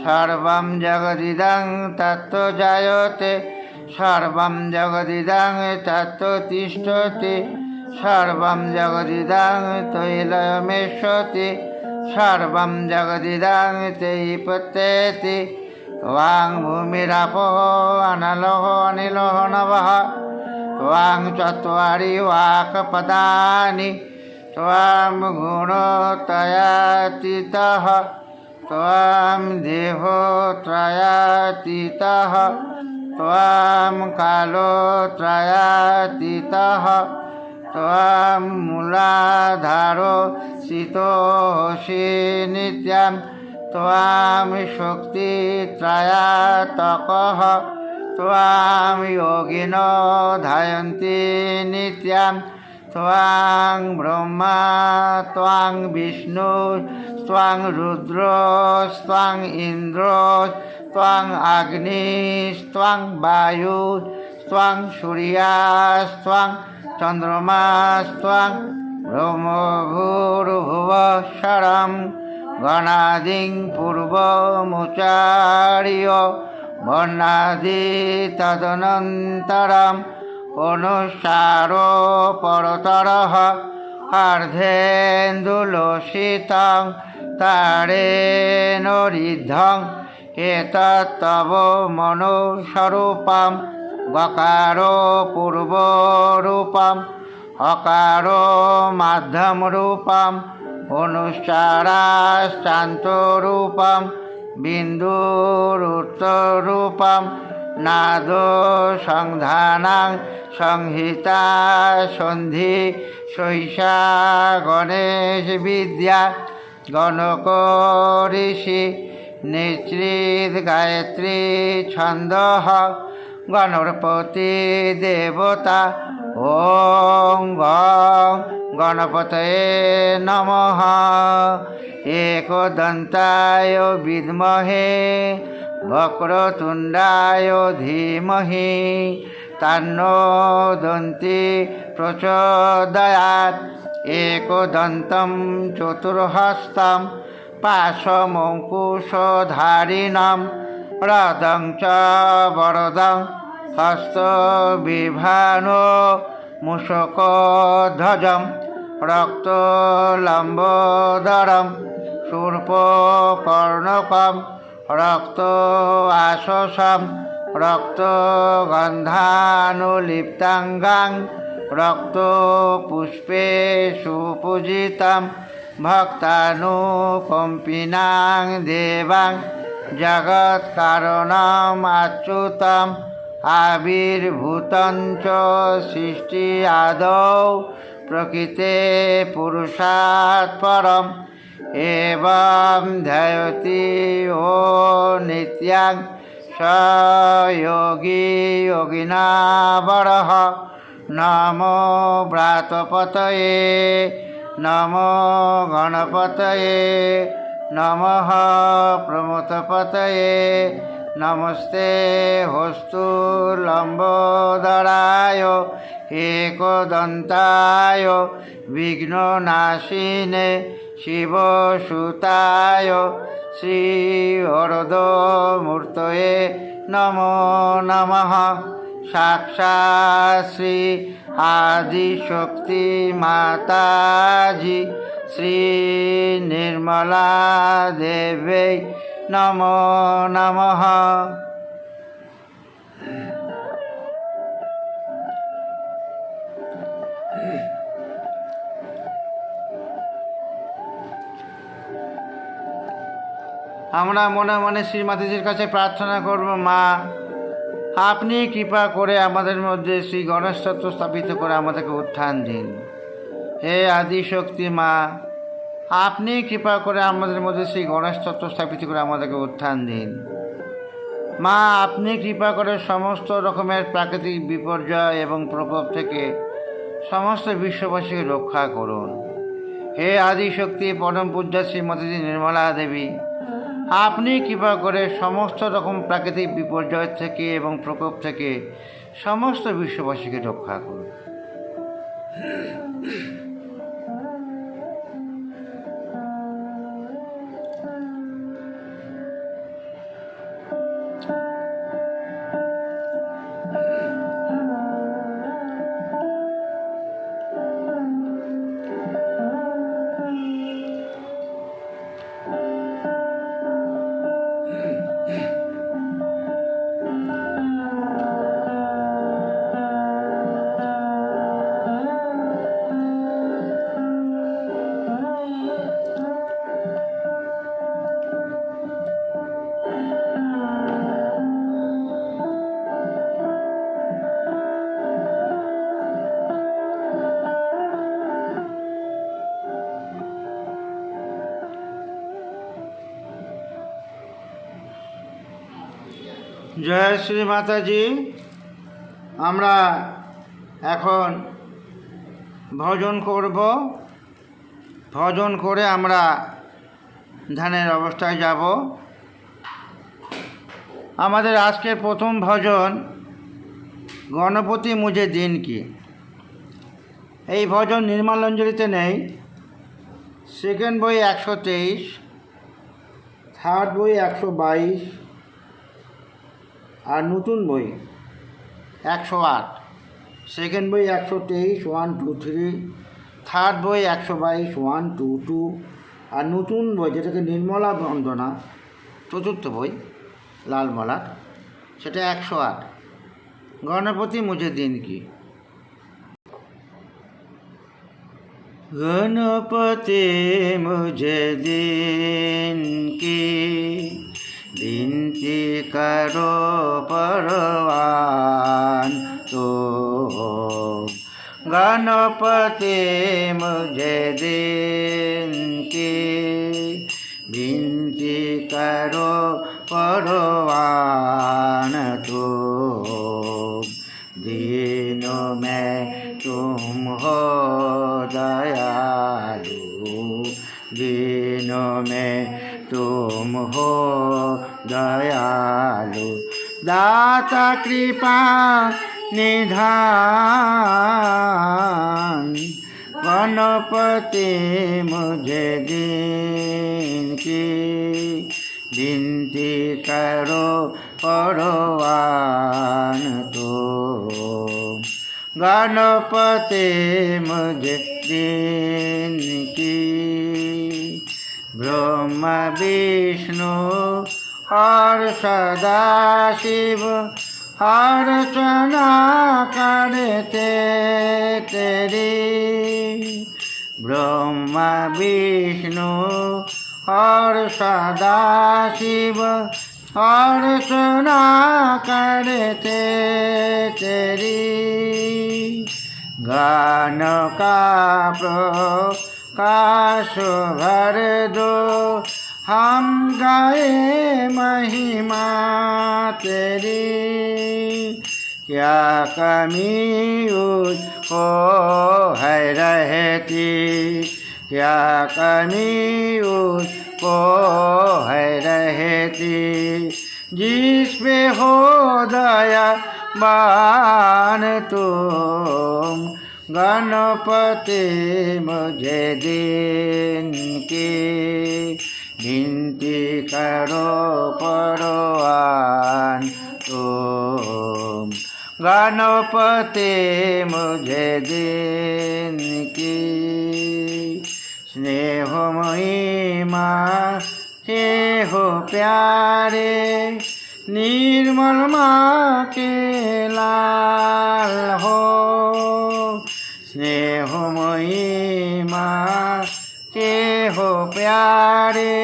S1: সর্বং জগদিদং তত্ত্বজায়তে সর্বং জগদিদং তত্ত্বতিষ্ঠতি সর্বম জগদিদং তৈলমেশ্বতি সর্বম জগদিদং তৈপত্যেতি ত্বাং ভূমিরাপো অনলঃ অনিলঃ নভঃ ত্বাং চত্বারি ওয়াকপদানি ত্বাং গুণত্রয়াতীতঃ ত্বাং দেহত্রয়াতীতঃ ত্বাং কালত্রয়াতীতঃ ত্বাং মূলাধারো শীতোষি নিত্যং ত্বাং শক্তিত্রয়াত্মকঃ ত্বাং যোগিনো ধ্যায়ন্তি নিত্যং ত্বাং ব্রহ্মা ত্বাং বিষ্ণু ত্বাং রুদ্র ত্বাং ইন্দ্র ত্বাং অগ্নি ত্বাং বায়ু ত্বাং সূর্যাস্ত্বাং চন্দ্রমাস্ত্বাং ব্রহ্মভূর্ভুবঃ স্বরং গণাদিং পূর্বমুচার্য বর্ণাদি তদনন্তরম অনুসারো পরতরঃ অর্ধেন্দুলোষিতং তারেণোরিদ্ধং এতত্তব মনোস্বরূপম গকারো পূর্বরূপম অকারো মধ্যমরূপম অনুসারাশ্চান্তরূপম বিন্দুরুত্তরূপম নাদো সংধানাং সংহিতা সন্ধি শৈষা গণেশ বিদ্যা গণক ঋষি নিশ্চিত গায়ত্রী ছন্দঃ গণপতি দেবতা ওং গং গণপতয়ে নমঃ একদন্তায় বিদ্মহে বক্রতুণ্ডায় ধীমহি তন্নো দন্তি প্রচোদয়াৎ একদন্तं চতুর্হস্तं পাশমঙ্কুশধারিণं রদং চ বরদং হস্তবিভানো মূষকধ্বজম রক্তলম্বোদরম শূর্পকর্ণকম রক্ত আশসম রক্তগন্ধানুলিপ্তাঙ্গাং রক্তপুষ্পে সুপূজিতম ভক্তানুকম্পিনাং দেবাং জগৎকারণম অচ্যুতম আবির্ভূতং চ সৃষ্টি আদৌ প্রকৃতে পুরুষাৎ পরম এবং ধ্যায়তি ও নিত্যং স যোগী যোগিনাবরঃ নমো ব্রাতপতয়ে নমো গণপতয়ে নমঃ প্রমথপতয়ে নমস্তে হস্তু লম্বোদরায় একদন্তায় বিঘ্ননাশিনে শিবসুতায় শ্রী হরদমূর্তয়ে নমো নমঃ সাক্ষাৎ শ্রী আদিশক্তি মাতাজি শ্রী নির্মলা দেবী নমো নমঃ। আমরা মনে মনে শ্রীমাতাজির কাছে প্রার্থনা করব, মা আপনি কৃপা করে আমাদের মধ্যে শ্রী গণেশ তত্ত্ব স্থাপিত করে আমাদেরকে উত্থান দিন। হে আদিশক্তি মা, আপনি কৃপা করে আমাদের মধ্যে শ্রী গণেশ তত্ত্ব স্থাপিত করে আমাদেরকে উত্থান দিন। মা আপনি কৃপা করে সমস্ত রকমের প্রাকৃতিক বিপর্যয় এবং প্রকোপ থেকে সমস্ত বিশ্ববাসীকে রক্ষা করুন। হে আদিশক্তি পরম পূজ্যা শ্রীমতী নির্মলা দেবী, আপনি কৃপা করে সমস্ত রকম প্রাকৃতিক বিপর্যয় থেকে এবং প্রকোপ থেকে সমস্ত বিশ্ববাসীকে রক্ষা করুন। জয় শ্রী মাতাজি। আমরা এখন ভজন করব। ভজন করে আমরা ধ্যানের অবস্থায় যাব। আমাদের আজকের প্রথম ভজন গণপতি মুঝে দিন কি। এই ভজন নির্মলাঞ্জলিতে নেই। সেকেন্ড বই 123, থার্ড বই 122 আর নতুন বই 108। সেকেন্ড বই 123 1 2 3, থার্ড বই 122 1 2 2 আর নতুন বই যেটাকে নির্মলা বন্দনা চতুর্থ বই লালমালার, সেটা 108। গণপতি মুঝে দিন কি। गणपति मुझे दिन की विनती करो परवान तो। गणपति मुझे दिन की विनती करो परवान तो। दीनों में तुम हो दयालु, दीनों में तुम हो दयालु। दाता कृपा निधान। गणपति मुझे दिन की विनती करो परवान तो। गणपति मुझे दिन की ब्रह्मा विष्णु और सदाशिव अर्चना करते तेरी। ब्रह्मा विष्णु और सदाशिव अर्चना करते तेरी। गान का प्रकाश भर दो, हम गाए महिमा तेरी। क्या कमी उसको है रहती, क्या कमी उसको है रहती, जिस पे हो दया बान तुम। गणपति मुझे दिन की विनती करो परवान तुम। गणपति मुझे दिन की स्नेहमयी माँ के हो प्यारे, निर्मल माँ के लाल हो। स्नेहमयी माँ के हो प्यारे,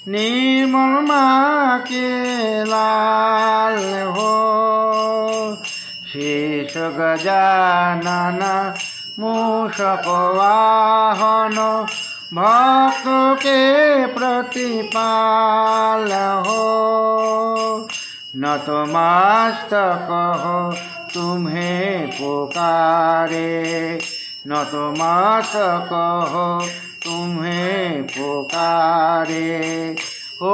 S1: निर्मल माँ के लाल हो। शेष गजानन मूषक वाहन, भक्त के प्रतिपाल हो। नतमस्तक हो तुम्हें पुकारे, नतमस्तक हो तुम्हें पुकारे। ओ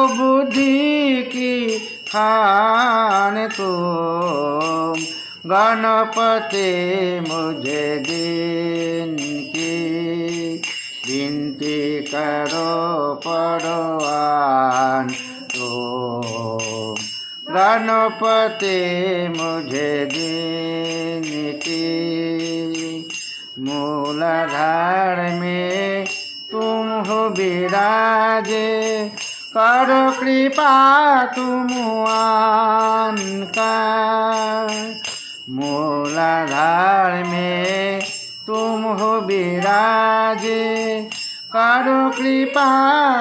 S1: बुद्धि की खान तुम। गणपति मुझे दिन की विनती करो परवान तुम। गणपति मुझे दिन की मूलाधार में तुम हो विराजे, करो कृपा तुम आन का। मूलाधार में तुम हो विराजे, करो कृपा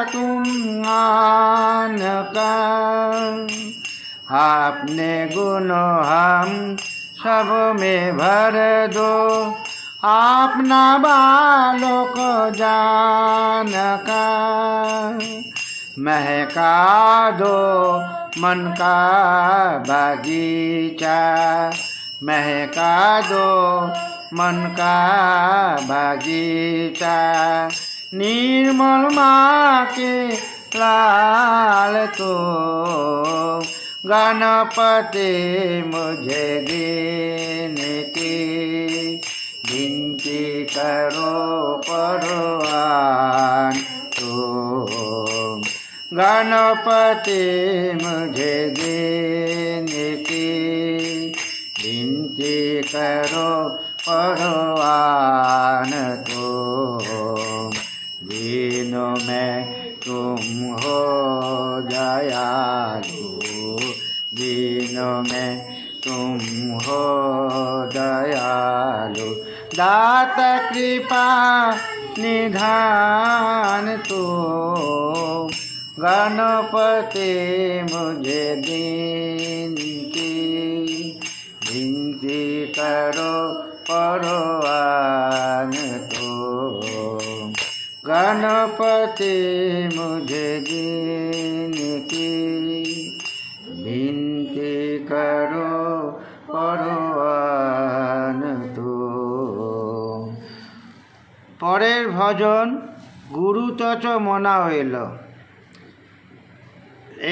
S1: तुम आन का। आपने गुण हम सब में भर दो, अपना बालों को जान का। महका दो मन का बागीचा, महका दो मन का बागीचा। निर्मल माँ के लाल तो गणपति मुझे देने की विनती करो परवान तो। गणपति मुझे देने की विनती करो परवान तो। दिनों में तुम हो दयालु, दिनों में तुम हो दयालु। दाता कृपा निधान तो। गणपति मुझे विनती करो परवान तो। गणपति मुझे विनती करो परवान तो। পরের ভজন গুরুতচ মনা হইল।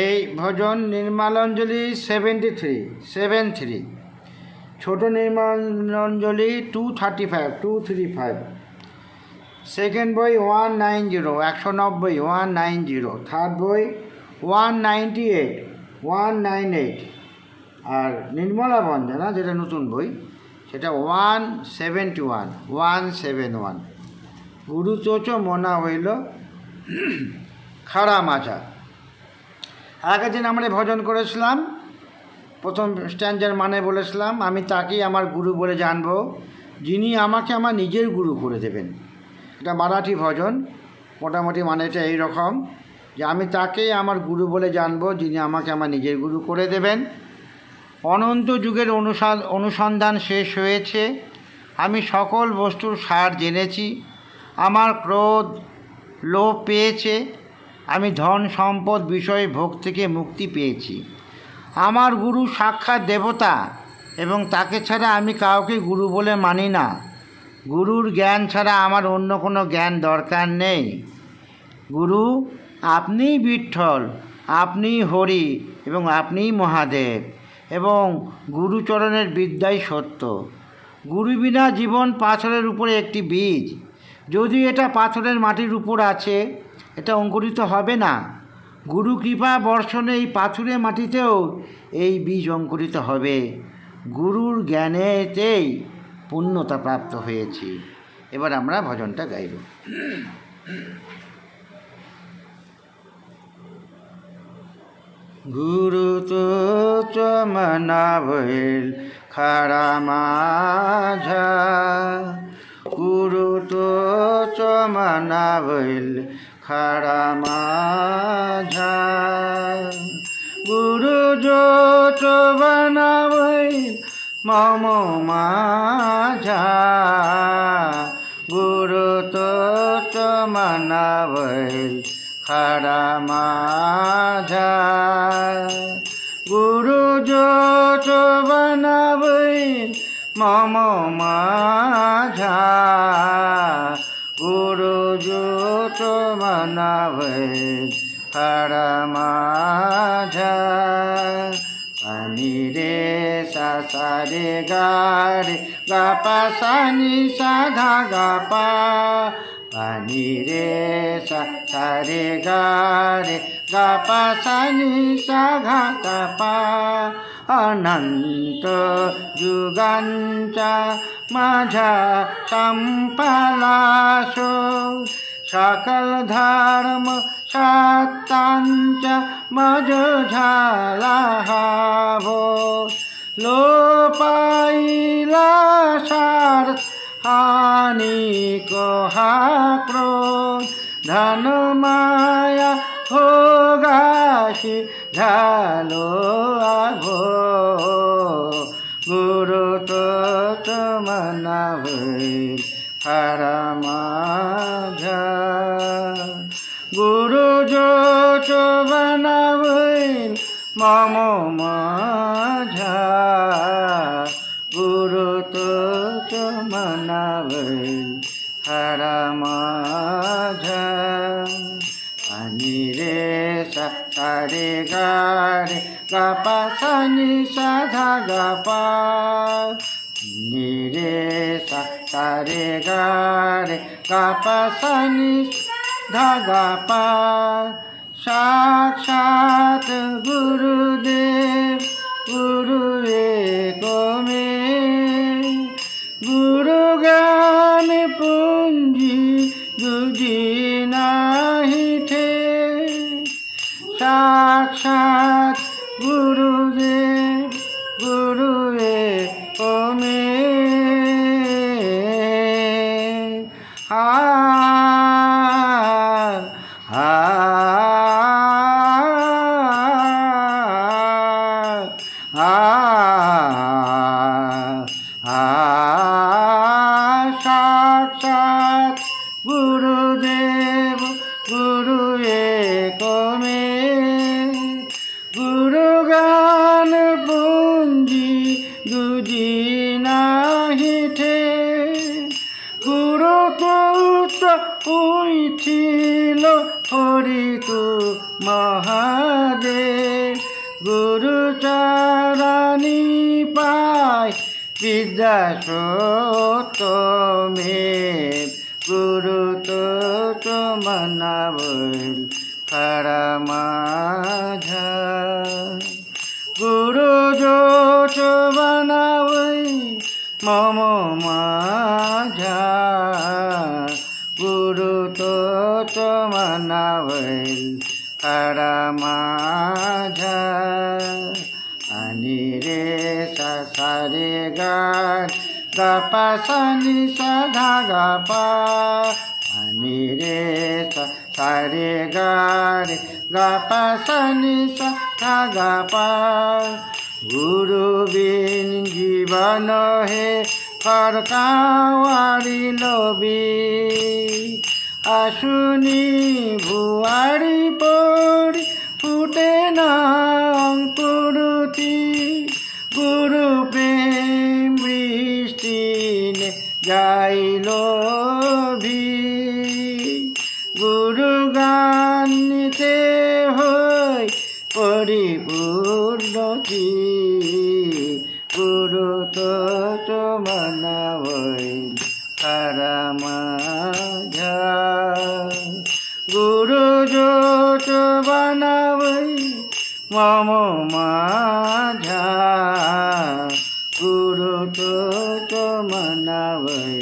S1: এই ভজন নির্মালাঞ্জলি 73 ছোট নির্মালাঞ্জলি 235 সেকেন্ড বই 190 190 থার্ড বই 198 198 আর নির্মলা বন্দনা যেটা নতুন বই সেটা 171 গুরুতোচ মনা হইল খাড়া মাঝা। আগের দিন আমরা ভজন করেছিলাম, প্রথম স্ট্যান্ডার মানে বলেছিলাম, আমি তাকেই আমার গুরু বলে জানব যিনি আমাকে আমার নিজের গুরু করে দেবেন। এটা মারাঠি ভজন, মোটামুটি মানেটা এই রকম যে আমি তাকেই আমার গুরু বলে জানব যিনি আমাকে আমার নিজের গুরু করে দেবেন। অনন্ত যুগের অনুসন্ধান শেষ হয়েছে, আমি সকল বস্তুর সার জেনেছি, আমার ক্রোধ লোভ পেয়েছে, আমি ধন সম্পদ বিষয় ভোগ থেকে মুক্তি পেয়েছি। আমার গুরু সাক্ষাৎ দেবতা এবং তাকে ছাড়া আমি কাউকে গুরু বলে মানি না। গুরুর জ্ঞান ছাড়া আমার অন্য কোনো জ্ঞান দরকার নেই। গুরু আপনিই বিঠ্ঠল, আপনিই হরি এবং আপনিই মহাদেব, এবং গুরুচরণের বিদ্যাই সত্য। গুরু বিনা জীবন পাথরের উপরে একটি বীজ, যদি এটা পাথরের মাটির উপর আছে এটা অঙ্কুরিত হবে না। গুরু কৃপা বর্ষণে এই পাথুরে মাটিতেও এই বীজ অঙ্কুরিত হবে। গুরুর জ্ঞানেতেই পূর্ণতা প্রাপ্ত হয়েছি। এবার আমরা ভজনটা গাইব। গুরু তো চমনা ভইল খাড়া মাঝা, গুরু তো চমনা ভইল খাড়া মাঝা। গুরু जो चोबना भइल मम माझा, गुरु तो चमना भइल खाड़ा माझा। गुरु जो चोबना भइल मम माझा, गुरु जो चोबना भइल खाड़ा माझा। पानी रे सा सा रे गा रे गा पा सा नि सा धा गा पा। पानी रे सा सा रे गा रे गा पा सा नि सा घा गा पा। अनंत जुगांचा माझा संपलाशो, सकल धर्म सत्तांचा मज झाला हावो। लोपाईला सार हानी को हा क्रोध, धन माया भोगाशी झालो आभो। गुरु तो चमना भइल खाड़ा माझा, गुरु जो चोबना भइल मम धा गा पा नी रे सा सा रे गा पा सा नी धा गा पा साक्षात गुरुदेव गुरु एक में गुरु ज्ञान पूंजी दूजी नाही थे साक्षात गुरुदेव गुरु एक में साक्षात गुरुदेव गुरु एक में गुरु ज्ञान पूंजी दूजी नाही थे गुरु তুত হইছিল হরিতু মহাদেব গুরু চরণী পায় বিদ্যা সত্যমেব গুরু তো মনাবল পরমাঝা গুরু জোট বানাবই মম माझा गुरु तो मनावल खरा माझा आणि रे सा सा रे गा पा सा नि सा धा गा पा आणि रे सा सा रे गा पा सा नि सा धा गा पा गुरु बिन जीवन हे फरकावारी लबी आशुनी भुआरी पड़ी फुटे ना अंकुरुति गुरु प्रेम बृष्टि ने गाइलो भी गुरु गानिते होय परिपूर्णति गुरु तो मनावै खरा माझा गुरु जो तो बनावै मम माझा गुरु तो मनावै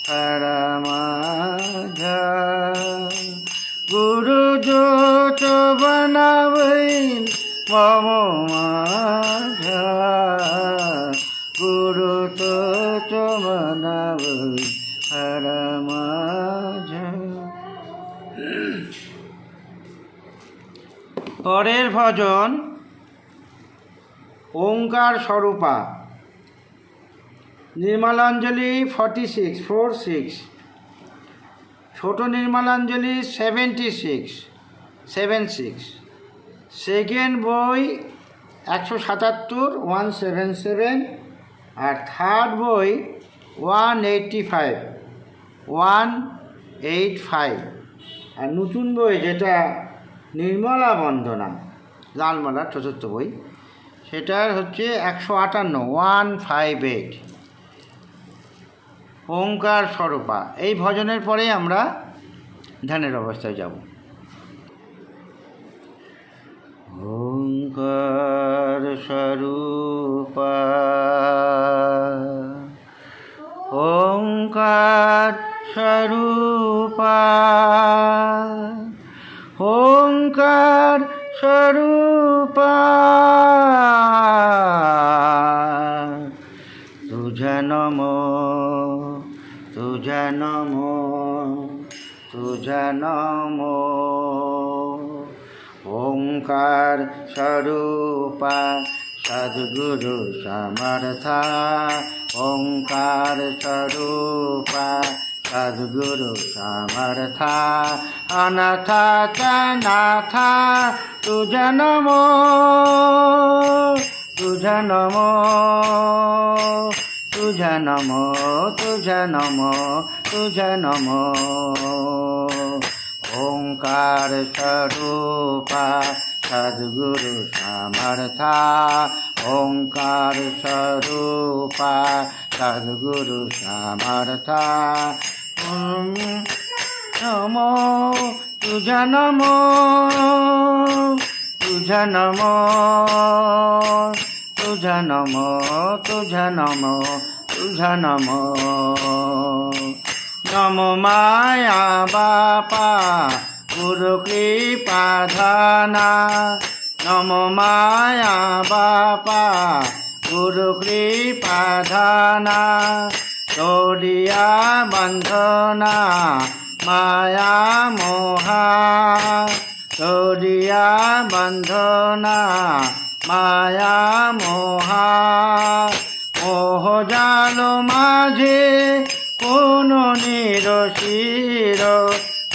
S1: खरा माझा गुरु जो तो बनावै मम माझा गुरु तो मनावै खरा माझा। পরের ভজন ওঙ্কার স্বরূপা নির্মলাঞ্জলি 46 ছোট নির্মলাঞ্জলি 76 সেকেন্ড বই 177 177 আর থার্ড বই 185 আর নতুন বই যেটা নির্মলা বন্দনা লালমালার চতুর্থ বই সেটার হচ্ছে 158 ওঙ্কার স্বরূপা। এই ভজনের পরেই আমরা ধ্যানের অবস্থায় যাব। ওঙ্কার স্বরূপা ওঙ্কার স্বরূপা ওঙ্কার স্বরূপা तुझा नमो तुझा नमो तुझा नमो ओंकार स्वरूपा सद्गुरु समर्था ओंकार स्वरूपा सद्गुरु समर्था अनाथा नाथा तुझा नमो तुझा नमो तुझा नमो तुझा नमो तुझा नमो ओंकार स्वरूपा सद्गुरु समर्था ओंकार स्वरूपा सद्गुरु समर्था नमो तुझा नमो तुझा नमो तुझा नमो तुझा नमो तुझा नमो नमो माया बापा गुरु कृपा धाना नमो माया बापा गुरु कृपा धाना तोड़िया बंधना माया मोहा तोड़िया बंधना माया मोहा मोह जालो माझे কোনো নিরশির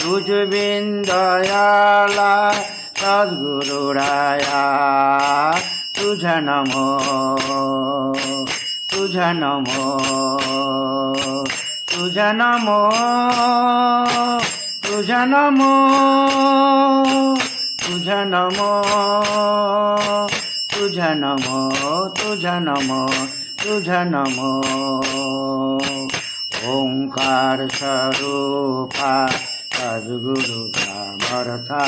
S1: বুঝবিন দয়ালা সদ্গুরু রায়া তুঝা নম তুঝা নম তুঝা নম তুঝা নম তুঝা নম তুঝা নম তুঝা নম তুঝা নম ओंकार स्वरूपा सद्गुरु समर्था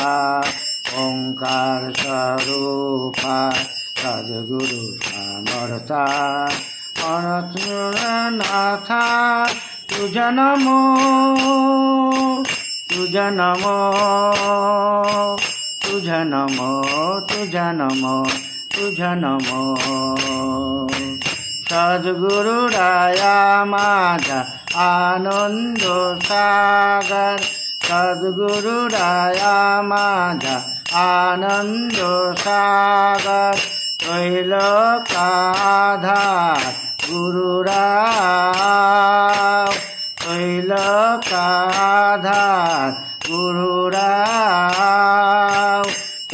S1: ओंकार स्वरूपा सद्गुरु समर्था अनंतनाथा तुझा नमो तुझा नमो तुझा नमो तुझा नमो तुझा नमो सद्गुरु राया माझा आनंद सागर सद्गुरु राया माझा आनंद सागर त्रैलोकाधार गुरुराव त्रैलोकाधार गुरुराव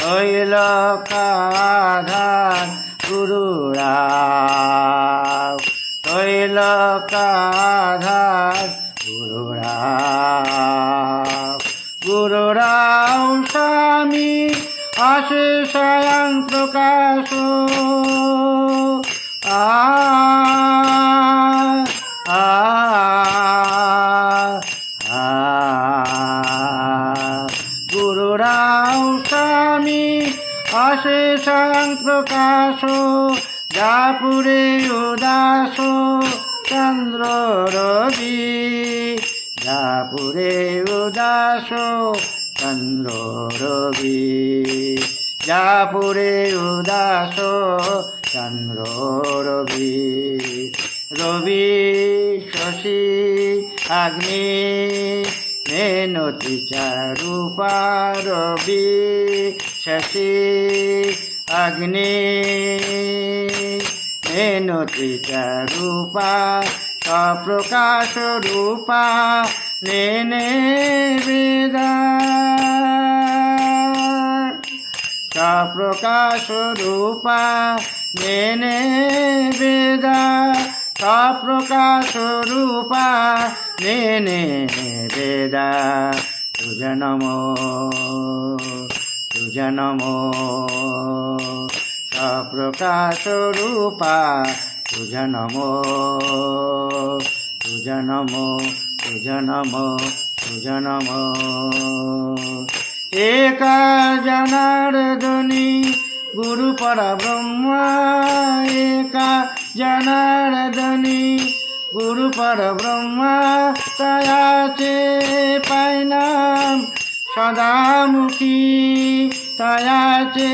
S1: त्रैलोकाधार गुरुराव त्रैलोकाधार गुरुराव गुरुराव स्वामी अशेषयं प्रकाशो आ आ आ गुरुराव स्वामी अशेषं प्रकाशो जापुरे उदासो चंद्र रवि जापुरे उदासो चंद्र रवि जापुरे उदासो चंद्र रवि रवि शशि अग्नि मेनति चारूपा रवि शशि अग्नि मेनति चारूपा सप्रकाश रूपा नेने वेदा सप्रकाश रूपा नेने वेदा सप्रकाश रूपा नेने वेदा तुझा नमो तुझा नमो सप्रकाश रूपा तुझा नमो तुझा नमो तुझा नमो तुझा नमो एका जनार्दनी गुरु परब्रह्मा एका जनार्दनी गुरु परब्रह्मा तयाचे पायनाम सदामुखी तयाचे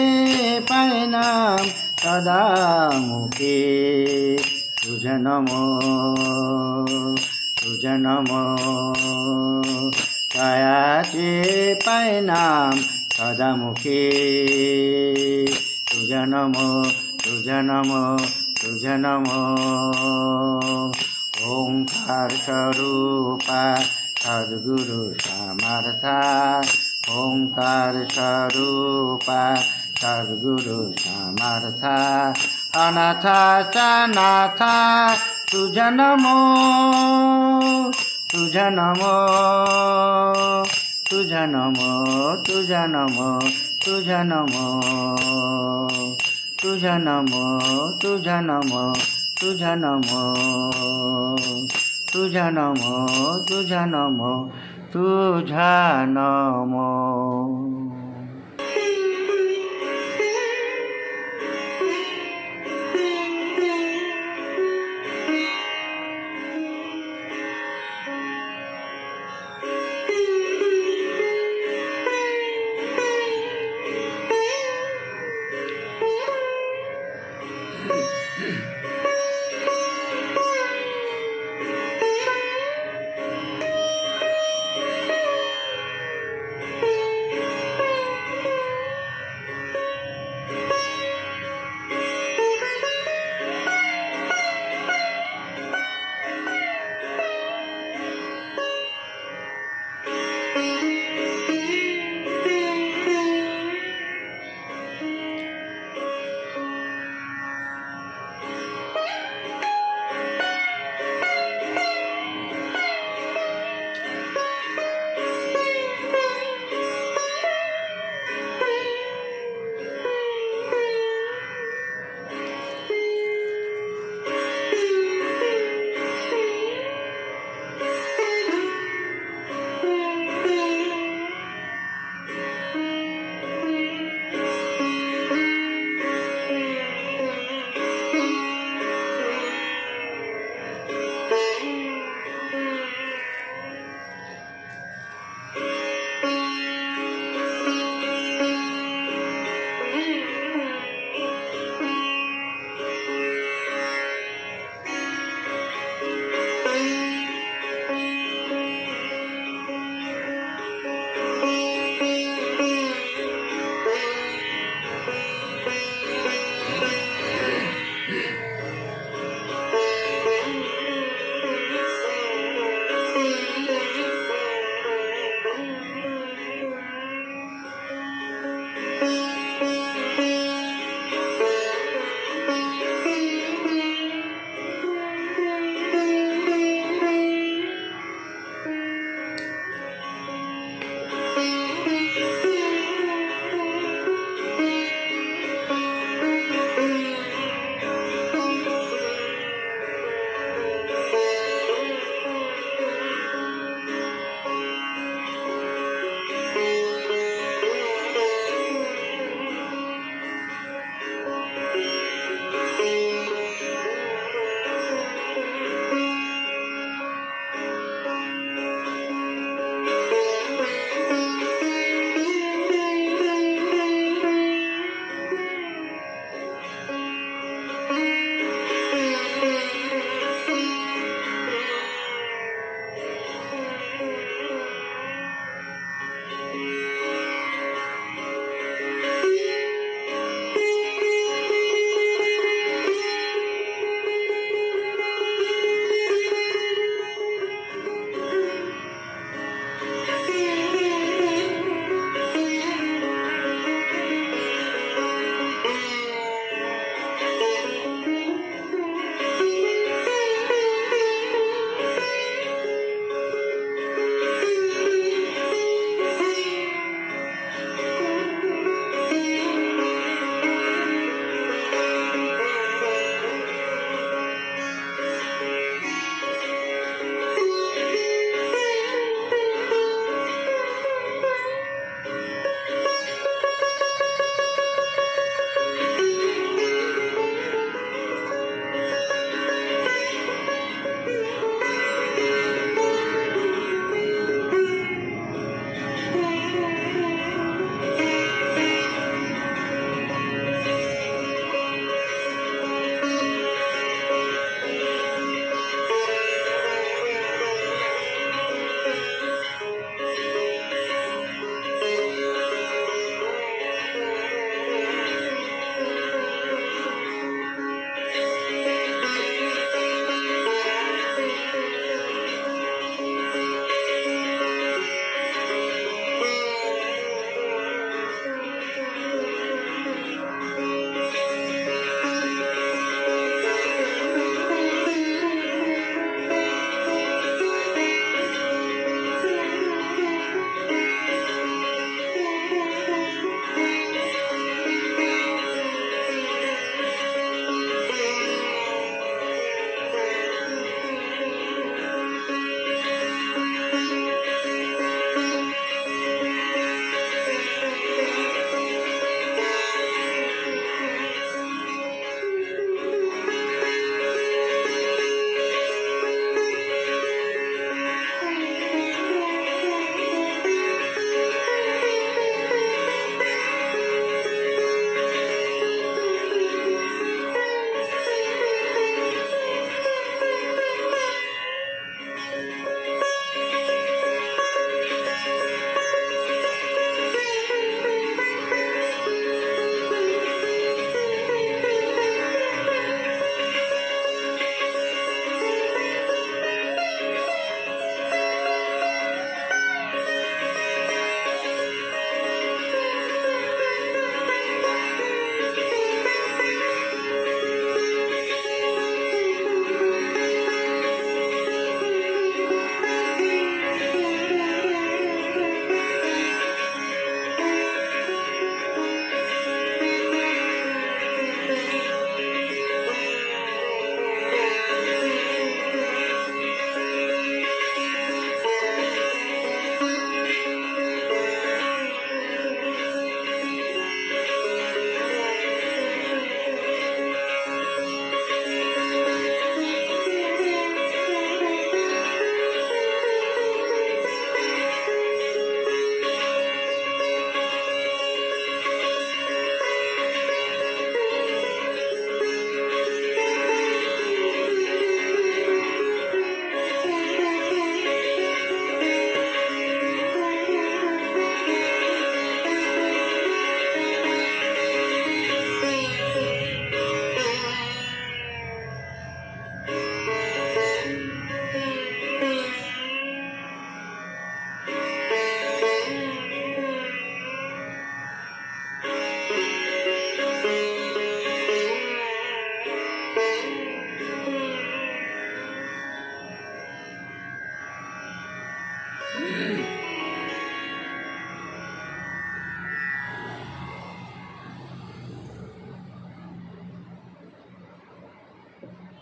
S1: पायनाम सदामुखी तुझा नमो तुझा नमो तयाचे पायनाम सदामुखी तुझा नमो तुझा नमो तुझा नमो ओंकार स्वरूपा सद्गुरु समर्था ओंकार स्वरूपा सद्गुरु समर्था अनाथा नाथा तुझा नमो तुझा नमो तुझा नमो तुझा नमो तुझा नमो तुझा नाम तुझा नाम तुझा नाम तुझा नाम तुझा नाम तुझा नाम.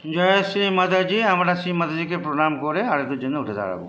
S1: জয় শ্রী মাতাজি। আমরা শ্রী মাতাজিকে প্রণাম করে আরতির জন্য উঠে দাঁড়াবো।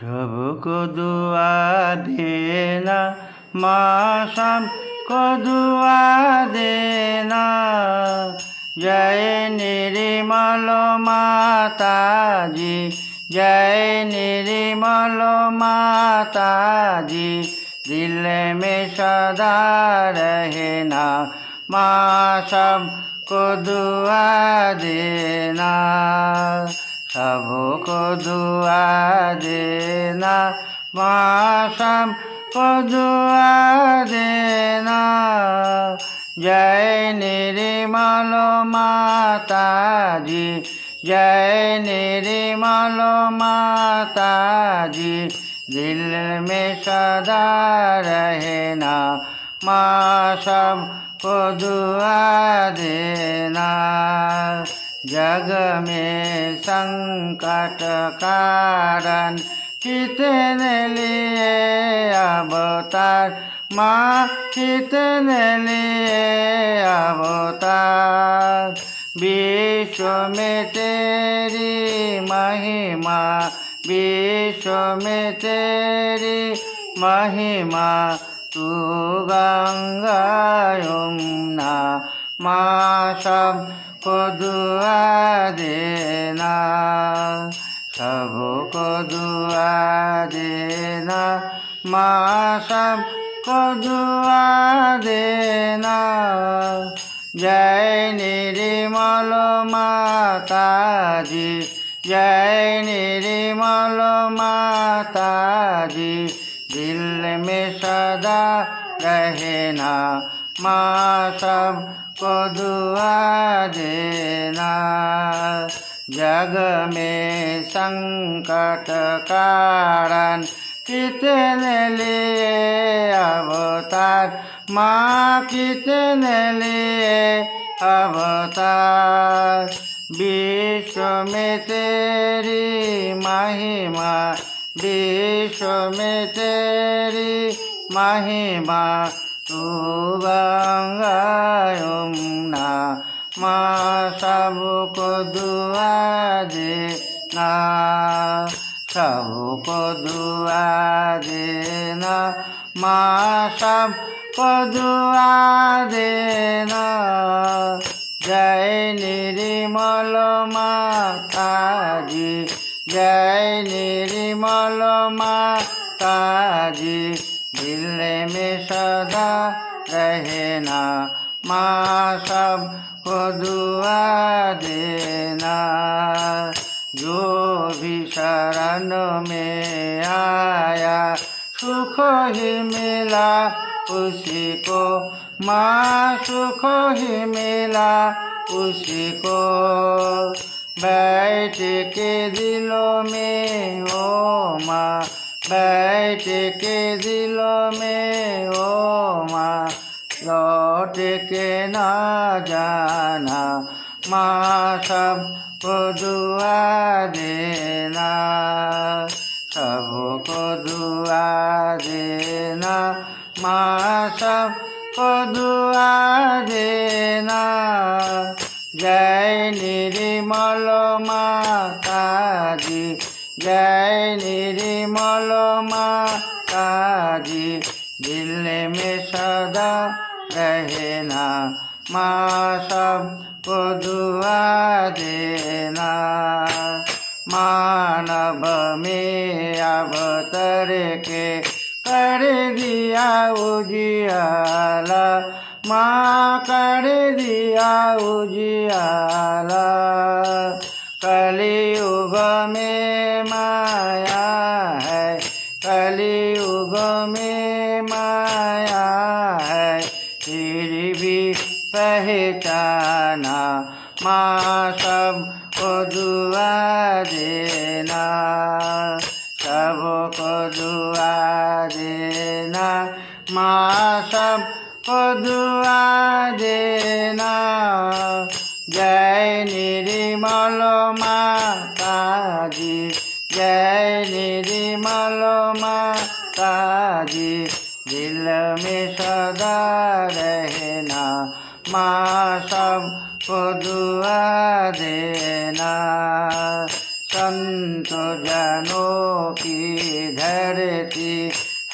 S1: सबको दुआ देना, माँ सबको दुआ देना। जय निर्मल माता जी, जय निर्मल माता जी। दिल में सदा रहना, माँ सबको दुआ देना। सबको दुआ देना, माँ सबको दुआ देना। जय निर्मल माता जी, जय निर्मल माता जी। दिल में सदा रहना, माँ सबको दुआ देना। जग में संकट कारण कितने लिए अवतार, माँ कितने लिए अवतार। विश्व में तेरी महिमा, विश्व में तेरी महिमा। तू गंगा यमुना, माँ सबको दुआ देना। सबको दुआ देना, माँ सबको दुआ देना। जय निर्मल माता जी, जय निर्मल माता जी। दिल में सदा रहना, माँ सबको दुआ देना। जग में संकट कारण कितने लिए अवतार, माँ कितने लिए अवतार। विश्व में तेरी महिमा, विश्व में तेरी महिमा। तू गंगा यमुना, माँ सबको दुआ देना। सबको दुआ देना, माँ सबको दुआ देना। जय निर्मल माता जी, जय निर्मल माता जी। दिल में सदा रहना, माँ सबको दुआ देना। जो भी शरण में आया सुख ही मिला उसी को, माँ सुख ही मिला उसी को। बैठ के दिलों में ओ माँ, बैठ के दिलों में ओ माँ। टेके न जाना, माँ सबको दुआ देना, सबको दुआ देना, माँ सबको दुआ देना। जय निर्मल माता जी, जय निर्मल माता जी, दिल में सदा रहना, माँ सबको दुआ देना। मानव में अवतर के कर दिया उजियाला, माँ कर दिया उजियाला। कलियुग में माया है, कलियुग में माया है, फिर भी पहचाना, माँ सबको दुआ देना, सबको दुआ देना, माँ सबको दुआ देना। जय निर्मल माता जी, जय निर्मल माता जी, दिल में सदा रहना, माँ सबको दुआ देना। संत जनों की धरती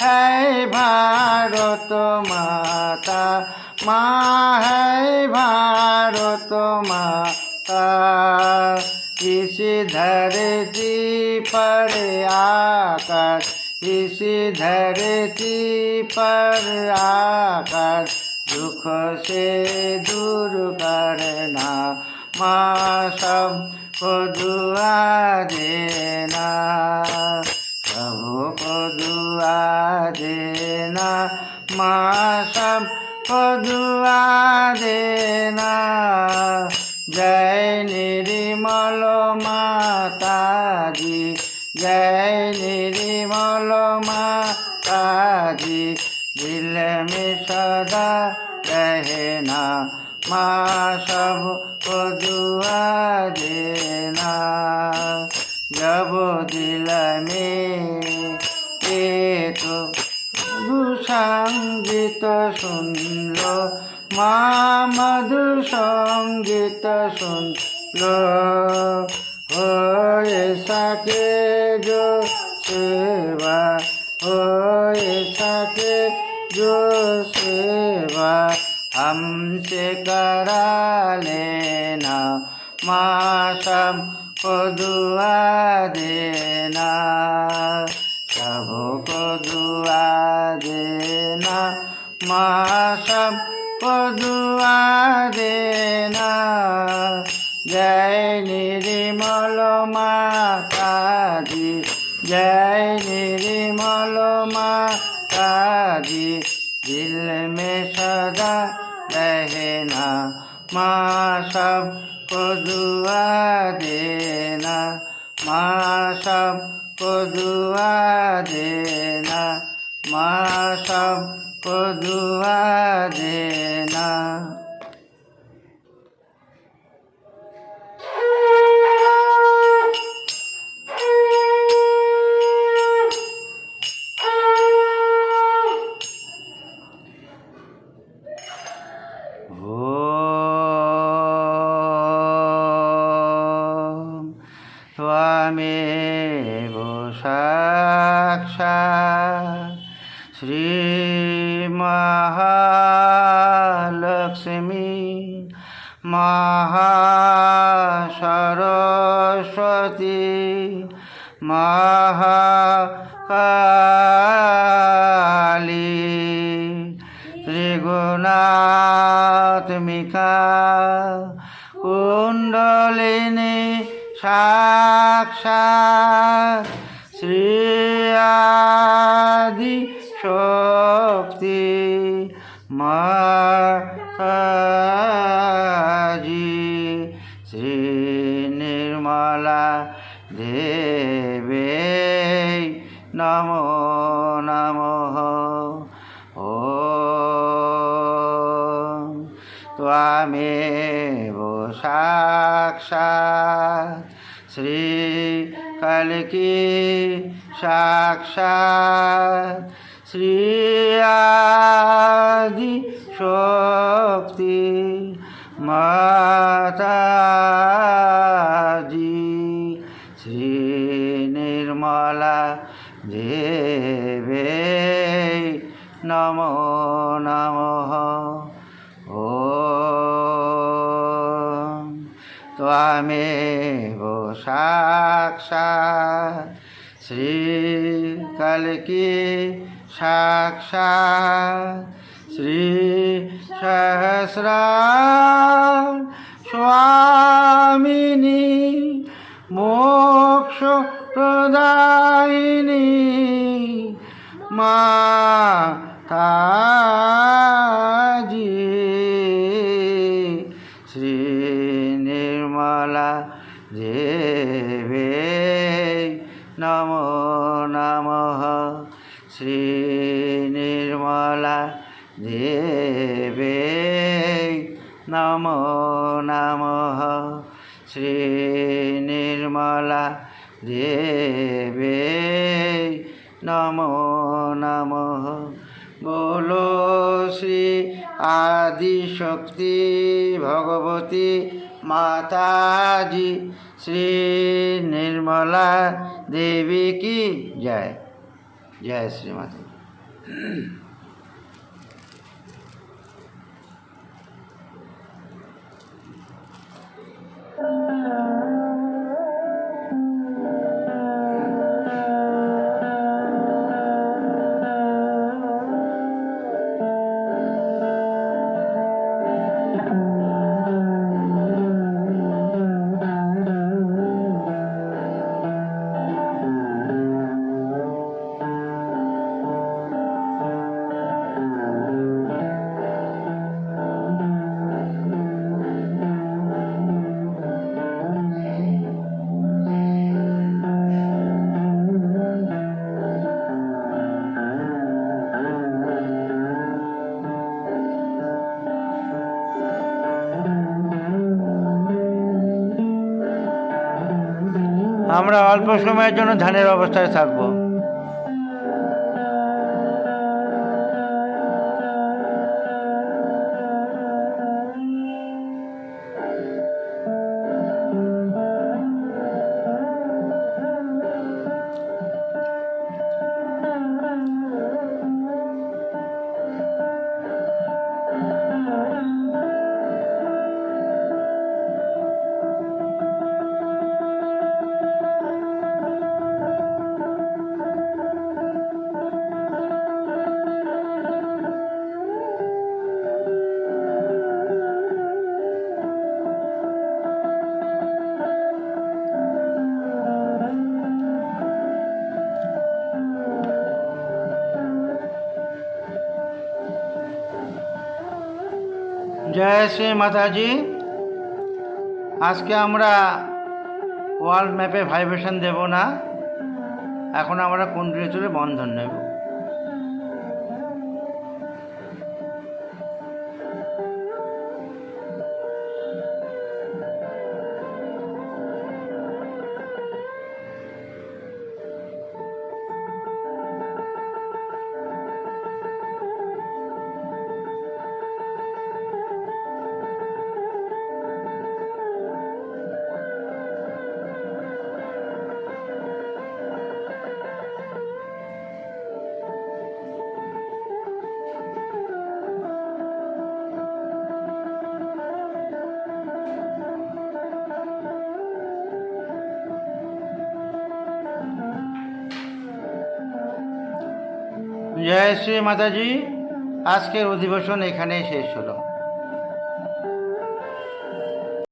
S1: है भारत माता, माँ है भारत माता। इस धरती पर आकर, इस धरती पर आकर, दुख से दूर करना, माँ सबको दुआ देना, सबको दुआ देना, माँ सबको दुआ देना। जय निर्मल माता जी, जय निर्मल माता जी, दिल में सदा रहना, माँ सबको दुआ देना। जब दिल में एक मधु संगीत सुन लो, माँ मधु संगीत सुन लो, हो ऐसा के जो सेवा, हो ऐसा के जो सेवा, हमसे करा लेना, माँ सबको दुआ देना, सबको दुआ देना, माँ सबको दुआ देना। जय निर्मल माता जी, जय निर्मल माता जी, दिल में सदा रहना, माँ सबको दुआ देना, माँ सबको दुआ देना, माँ सबको दुआ देना। त्वमेव साक्षात् श्री महालक्ष्मी महासरस्वती महाकाली त्रिगुणात्मिका कुंडलिनी साक्षात् श्री आदि शक्ति माताजी श्री निर्मला देवी नमो नमः। ओम त्वामेव साक्षात् श्रीकल्की साक्षात् श्री आदि शक्ति माताजी श्री निर्मला देवे नमो नमः। ॐ त्वामेव साक्षात् श्रीकल्की साक्षात् श्री सहस्रार स्वामिनी मोक्ष प्रदायिनी माताजी श्री निर्मला देवे नमो नमः। श्री निर्मला देवे नमो नमः। श्री निर्मला देवे नमो नमः। बोलो श्री आदि शक्ति भगवती माताजी श्री निर्मला देवी की जय। जय श्री माता। আমরা অল্প সময়ের জন্য ধ্যানের অবস্থায় থাকবো। জয় শ্রী মাতাজি। আজকে আমরা ওয়ার্ল্ড ম্যাপে ভাইব্রেশন দেব না, এখন আমরা কুণ্ডলী চলে বন্ধন নেব। জয় শ্রী মাতাজি। আজকের অধিবেশন এখানেই শেষ হলো।